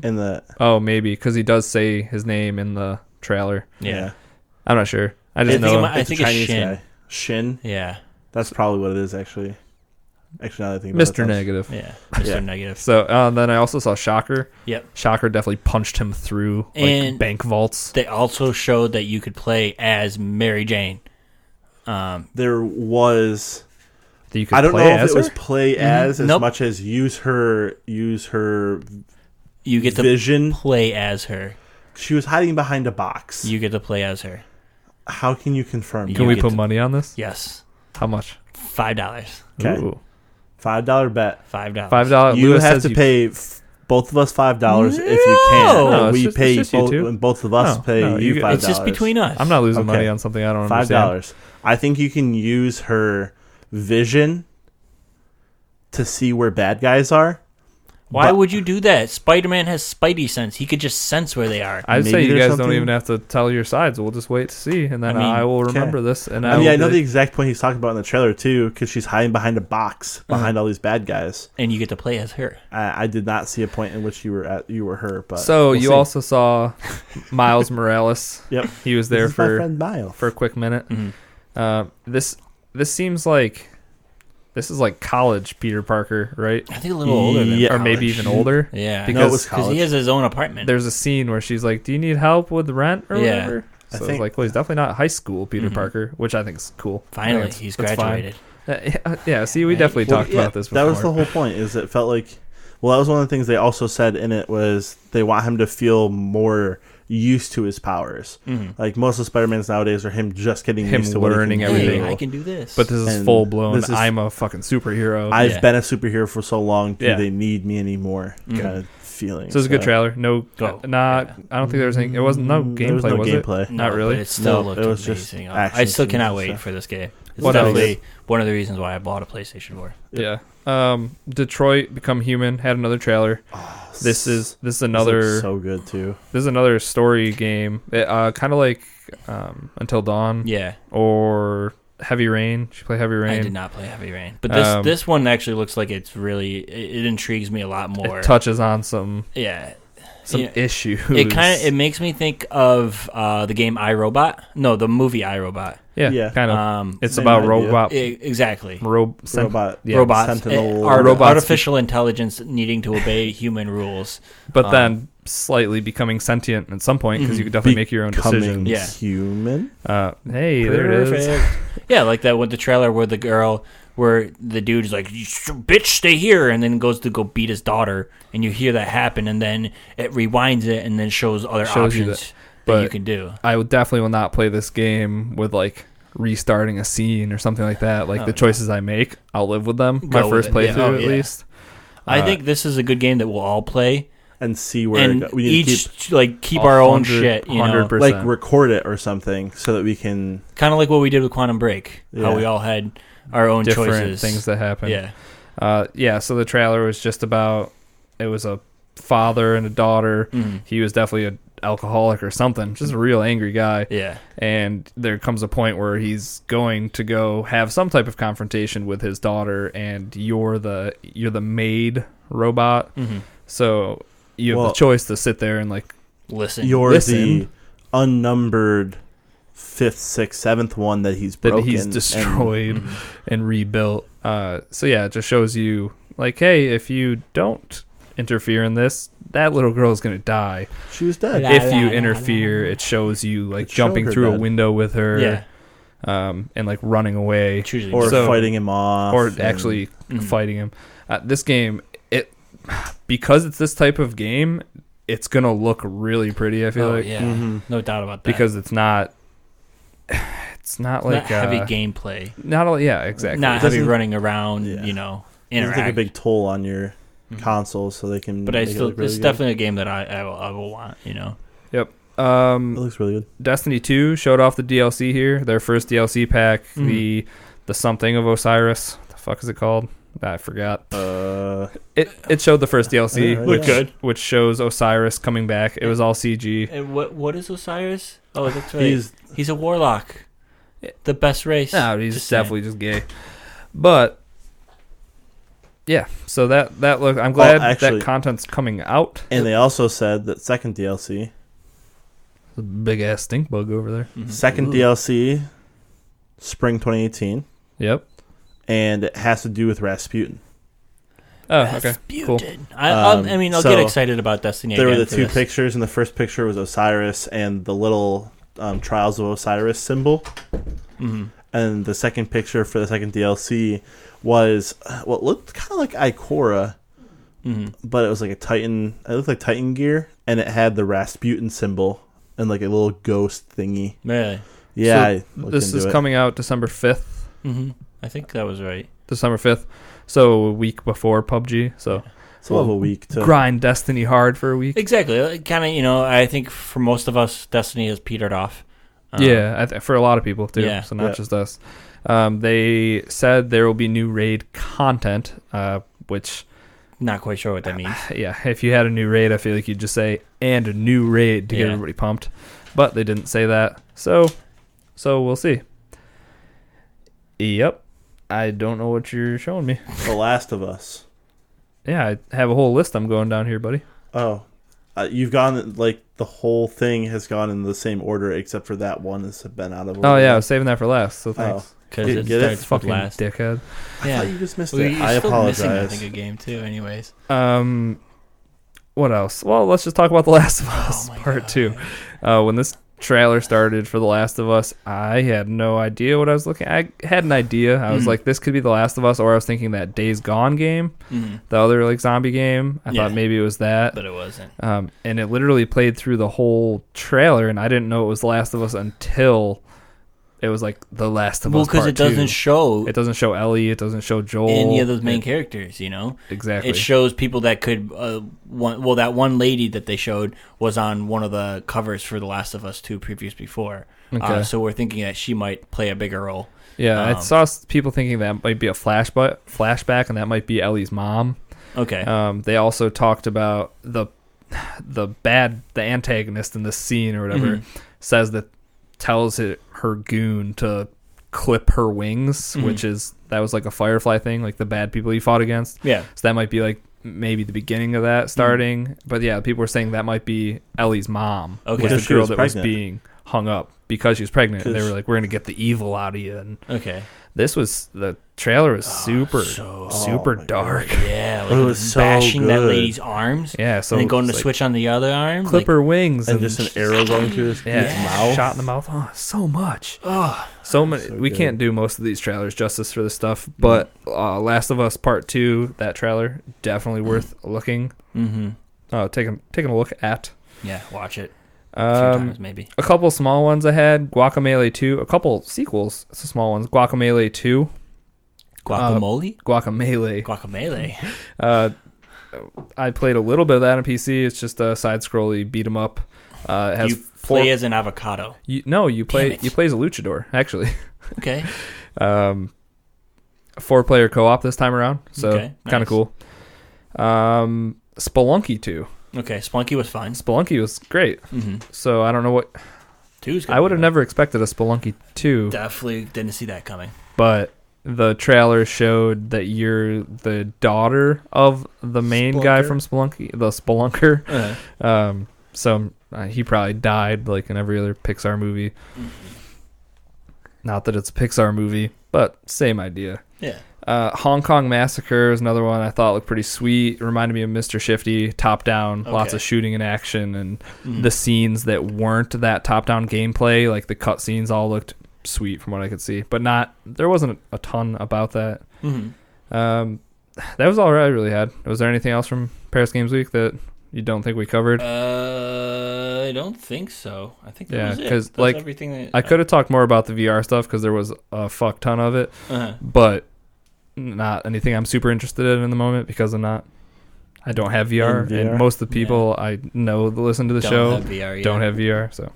Oh, maybe, because he does say his name in the trailer. Yeah. I'm not sure. I think it's Shin. Guy. Shin? Yeah. That's probably what it is, actually. Actually, now that I think about it, Mr. Negative. Yeah, Mr. Negative. So then I also saw Shocker. Yep. Shocker definitely punched him through bank vaults. They also showed that you could play as Mary Jane. There was... I don't know if it was play as much as use her you get vision. To play as her. She was hiding behind a box. You get to play as her. How can you confirm? Can we put money on this? Yes. How much? $5. Okay. Ooh. $5 bet. $5. You have to pay both of us $5 if you can. No, we pay both of us pay you $5. It's just between us. I'm not losing money on something I don't understand. $5. I think you can use her vision to see where bad guys are. Why would you do that? Spider-Man has Spidey sense. He could just sense where they are. I'd say you guys don't even have to tell your sides. We'll just wait to see, and then I will remember this. And I know the exact point he's talking about in the trailer, too, because she's hiding behind a box behind all these bad guys. And you get to play as her. I did not see a point in which you were her. But so you also saw Miles Morales. Yep. He was there for my friend Maio. For a quick minute. Mm-hmm. This seems like... This is like college Peter Parker, right? I think a little older than or maybe even older. Yeah. Because he has his own apartment. There's a scene where she's like, do you need help with rent or whatever? So it's like, well, he's definitely not high school Peter Parker, which I think is cool. Finally, he's graduated. Yeah, see, we definitely talked about this before. That was the whole point, is it felt like... Well, that was one of the things they also said in it was they want him to feel more used to his powers. Like most of Spider-Man's nowadays are him just getting used to learning everything. Hey, I can do this. But this is full blown. I'm a fucking superhero. I've been a superhero for so long. Do they need me anymore? Kind of feeling. So it's a good trailer. No, I don't think there was any. It wasn't gameplay. Was gameplay. It? Not really. But it still looked amazing. I still cannot wait for this game. It's definitely one of the reasons why I bought a PlayStation 4. Yeah. Detroit Become Human had another trailer. This is another so good too. This is another story game. Kind of like Until Dawn. Yeah. Or Heavy Rain. Did you play Heavy Rain? I did not play Heavy Rain, but this one actually looks like it intrigues me a lot more. It touches on some issues. It makes me think of the game iRobot. No, the movie iRobot. Yeah, kind of. It's about robot. Exactly. Robots. Sentinel. Artificial intelligence needing to obey human rules. But then slightly becoming sentient at some point, because you could definitely make your own decisions. Yeah. Human? Hey, there it is. Yeah, like that with the trailer where the dude's like, bitch, stay here, and then goes to go beat his daughter, and you hear that happen, and then it rewinds it and then shows other options that you can do. I definitely will not play this game with like restarting a scene or something like that. Like the choices I make, I'll live with them. My first playthrough, at least. I think this is a good game that we'll all play and see where and we need to keep our own shit, 100%. Like record it or something so that we can kind of like what we did with Quantum Break. How we all had our own different choices, things that happen. Yeah. So the trailer was just about, it was a father and a daughter. He was definitely an alcoholic or something, just a real angry guy. Yeah. And there comes a point where he's going to go have some type of confrontation with his daughter, and you're the maid robot. So you have the choice to sit there and like listen. You're the unnumbered 5th, 6th, 7th one that he's broken, that he's destroyed and rebuilt. So yeah, it just shows you like, hey, if you don't interfere in this, that little girl is going to die. She was dead. If you interfere, it shows you like jumping through a window with her, and like running away, or fighting him off, or actually fighting him. This game, because it's this type of game, it's gonna look really pretty. I feel like, no doubt about that, because it's not It's not like heavy gameplay. Exactly. Not heavy running around. Interact. It's like a big toll on your consoles, so they can. But it's definitely a game that I will want. Yep. It looks really good. Destiny 2 showed off the DLC here. Their first DLC pack, the something of Osiris. What the fuck is it called? I forgot. It showed the first DLC, which shows Osiris coming back. It was all CG. And what is Osiris? Oh, that's right. He's a warlock. The best race. No, he's definitely just gay. But yeah, so that look. I'm glad that content's coming out. And they also said that second DLC. A big ass stink bug over there. Mm-hmm. Second DLC, spring 2018. Yep. And it has to do with Rasputin. Oh, okay. Cool. I'll get excited about Destiny. There were the two pictures, and the first picture was Osiris and the little Trials of Osiris symbol. Mm-hmm. And the second picture for the second DLC was what looked kind of like Ikora, but it was like a Titan. It looked like Titan gear, and it had the Rasputin symbol and like a little ghost thingy. Really? Yeah. So this is coming out December 5th. Mm-hmm. I think that was right. December 5th. So a week before PUBG. So we'll have a week to grind Destiny hard for a week. Exactly. Kind of, I think for most of us, Destiny has petered off. For a lot of people too. Yeah. So not just us. They said there will be new raid content, which not quite sure what that means. Yeah, if you had a new raid, I feel like you'd just say and a new raid to get everybody pumped, but they didn't say that. So we'll see. Yep. I don't know what you're showing me. The Last of Us. Yeah, I have a whole list I'm going down here, buddy. Oh. You've gone, like, the whole thing has gone in the same order except for that one has been out of order. Oh, yeah, I was saving that for last, so thanks. Because it starts fucking last. Dickhead. Yeah. I thought you just missed it. I apologize. Missing, I think, a game, too, anyways. What else? Well, let's just talk about The Last of Us Part 2. When this trailer started for The Last of Us, I had no idea what I was looking at. I had an idea. I was like, this could be The Last of Us, or I was thinking that Days Gone game, the other like zombie game. I thought maybe it was that. But it wasn't. And it literally played through the whole trailer, and I didn't know it was The Last of Us until it was like The Last of Us Part 2. Well, because it doesn't show Ellie, it doesn't show Joel. Any of those main characters, Exactly. It shows people that could, that one lady that they showed was on one of the covers for The Last of Us 2 previews before. Okay. So we're thinking that she might play a bigger role. Yeah, I saw people thinking that might be a flashback, and that might be Ellie's mom. Okay. They also talked about the antagonist in this scene or whatever tells her goon to clip her wings, that was like a Firefly thing, like the bad people he fought against. Yeah. So that might be like maybe the beginning of that starting. But yeah, people were saying that might be Ellie's mom. Okay. Was the girl that was being hung up because she was pregnant. And they were like, we're going to get the evil out of you. And the trailer was super dark. Yeah, like it was bashing that lady's arms. Yeah, so and then going to switch on the other arm, clip her wings, and just an arrow going through his mouth, shot in the mouth. Oh, so much. Oh, so many. We can't do most of these trailers justice for this stuff, but Last of Us Part 2, that trailer definitely worth looking. Taking a look at. Yeah, watch it. A few times, maybe. A couple small ones I had. Guacamelee 2. A couple sequels. Some small ones. Guacamelee 2. Guacamole? Guacamelee. I played a little bit of that on PC. It's just a side-scrolly beat-em-up. It has you play as an avocado. You play as a luchador, actually. Okay. 4-player co-op this time around, so kind of cool. Spelunky 2. Okay, Spelunky was fine. Spelunky was great. So I don't know what... I would have never expected a Spelunky 2. Definitely didn't see that coming. But the trailer showed that you're the daughter of the main guy from Spelunky, the Spelunker. So he probably died like in every other Pixar movie. Not that it's a Pixar movie, but same idea. Yeah. Hong Kong Massacre is another one I thought looked pretty sweet. It reminded me of Mr. Shifty, top down, lots of shooting and action, and the scenes that weren't that top down gameplay, like the cut scenes, all looked sweet from what I could see. But there wasn't a ton about that. That was all I really had. Was there anything else from Paris Games Week that you don't think we covered? don't think so. I think that was it. Because like everything I could have talked more about the VR stuff because there was a fuck ton of it, but not anything I'm super interested in the moment because I don't have VR, and most of the people I know that listen to the show don't have VR. So,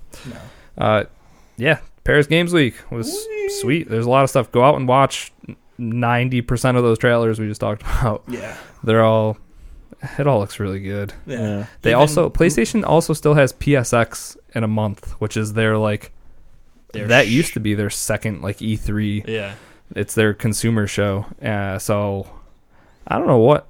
Paris Games Week was sweet. There's a lot of stuff. Go out and watch 90% of those trailers we just talked about. Yeah, it all looks really good. Yeah. PlayStation also still has PSX in a month, which is their that used to be their second E3. Yeah, it's their consumer show. So I don't know what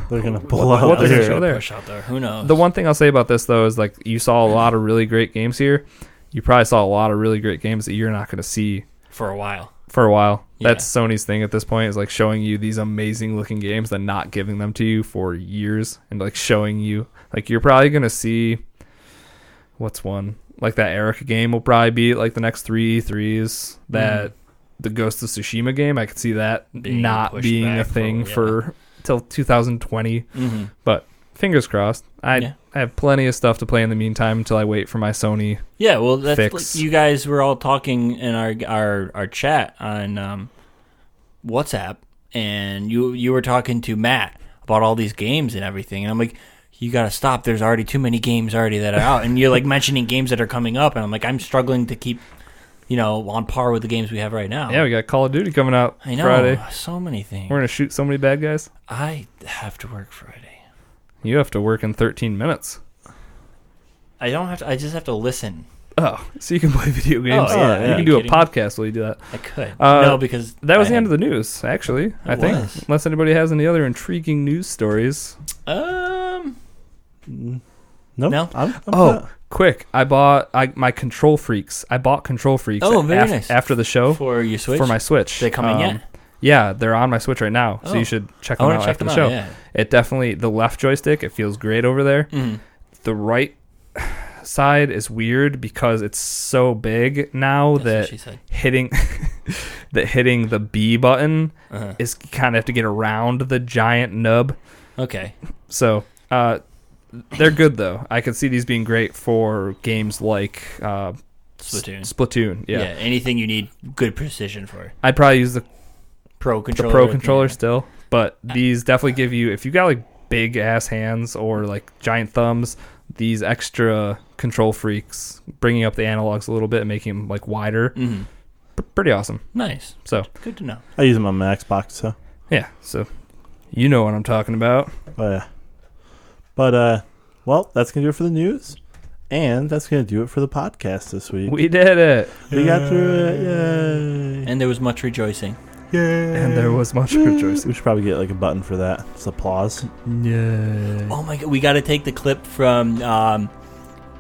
they're gonna pull out. What they're gonna show there. Push out there. Who knows? The one thing I'll say about this though is you saw a lot of really great games here. You probably saw a lot of really great games that you're not going to see for a while. Yeah. That's Sony's thing at this point, is showing you these amazing looking games and not giving them to you for years, and showing you you're probably going to see what's one that Erica game will probably be the next 3 E3s. That the Ghost of Tsushima game, I could see that not being a thing for till 2020. But fingers crossed. I have plenty of stuff to play in the meantime until I wait for my Sony. Yeah, well, that's you guys were all talking in our chat on WhatsApp, and you were talking to Matt about all these games and everything, and I'm like, you got to stop. There's already too many games already that are out, and you're mentioning games that are coming up, and I'm like, I'm struggling to keep on par with the games we have right now. Yeah, we got Call of Duty coming out Friday. I know, so many things. We're going to shoot so many bad guys. I have to work Friday. You have to work in 13 minutes. I don't have to. I just have to listen. Oh, so you can play video games. You can do a podcast while you do that. I could. No, because that was the end of the news, actually. I think. Unless anybody has any other intriguing news stories. No. Quick. I bought my Control Freaks. I bought Control Freaks nice. After the show. For your Switch? For my Switch. They coming yet? Yeah, they're on my Switch right now, so you should check them out after the show. Yeah. It definitely, the left joystick, it feels great over there. The right side is weird because it's so big now that hitting the B button is kind of have to get around the giant nub. Okay. So they're good though. I could see these being great for games like Splatoon. Yeah. Anything you need good precision for. I'd probably use the Pro controller still, but these definitely give you, if you got big ass hands or giant thumbs, these extra Control Freaks, bringing up the analogs a little bit and making them wider, pretty awesome. Nice. So good to know. I use them on my Xbox, so yeah. So you know what I'm talking about. Oh yeah. But well, that's gonna do it for the news, and that's gonna do it for the podcast this week. We did it. We got through it. Yay! And there was much rejoicing. Yay. And there was much rejoicing. We should probably get a button for that. It's applause. Yeah. Oh my god, we got to take the clip from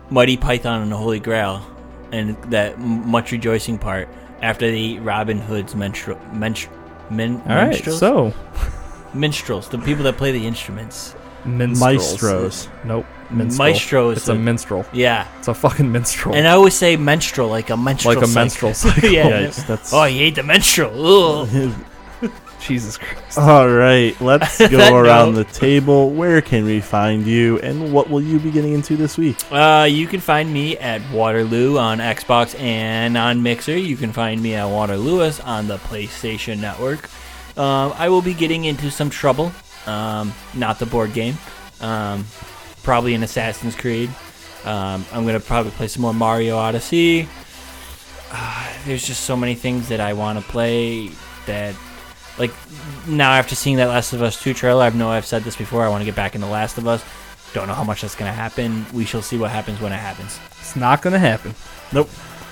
Mighty Python and the Holy Grail, and that much rejoicing part after the Robin Hood's minstrels. So minstrels, the people that play the instruments. Maestros. Nope. Maestros. It's a minstrel. Yeah. It's a fucking minstrel. And I always say menstrual, like a menstrual cycle. Like a menstrual cycle. Yeah. Oh, you hate the menstrual. Jesus Christ. All right. Let's go around the table. Where can we find you, and what will you be getting into this week? You can find me at Waterloo on Xbox and on Mixer. You can find me at Waterloois on the PlayStation Network. I will be getting into some trouble. Not the board game. Probably an Assassin's Creed. I'm going to probably play some more Mario Odyssey. There's just so many things that I want to play that, now after seeing that Last of Us 2 trailer, I've said this before, I want to get back into Last of Us. Don't know how much that's going to happen. We shall see what happens when it happens. It's not going to happen. Nope.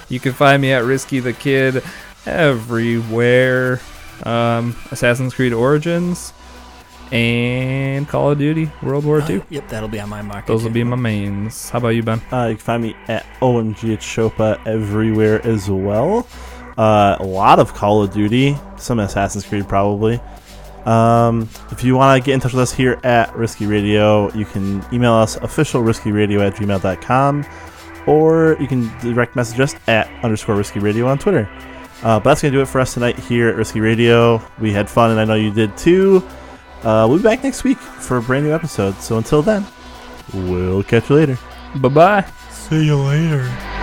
You can find me at Risky the Kid everywhere. Assassin's Creed Origins. And Call of Duty World War II. Yep, that'll be on my market. Those will be my mains. How about you, Ben? You can find me at OMG at Shopa everywhere as well. A lot of Call of Duty, some Assassin's Creed probably. If you want to get in touch with us here at Risky Radio, you can email us officialriskyradio@gmail.com, or you can direct message us at _Risky Radio on Twitter. But that's going to do it for us tonight here at Risky Radio. We had fun, and I know you did too. We'll be back next week for a brand new episode. So until then, we'll catch you later. Bye-bye. See you later.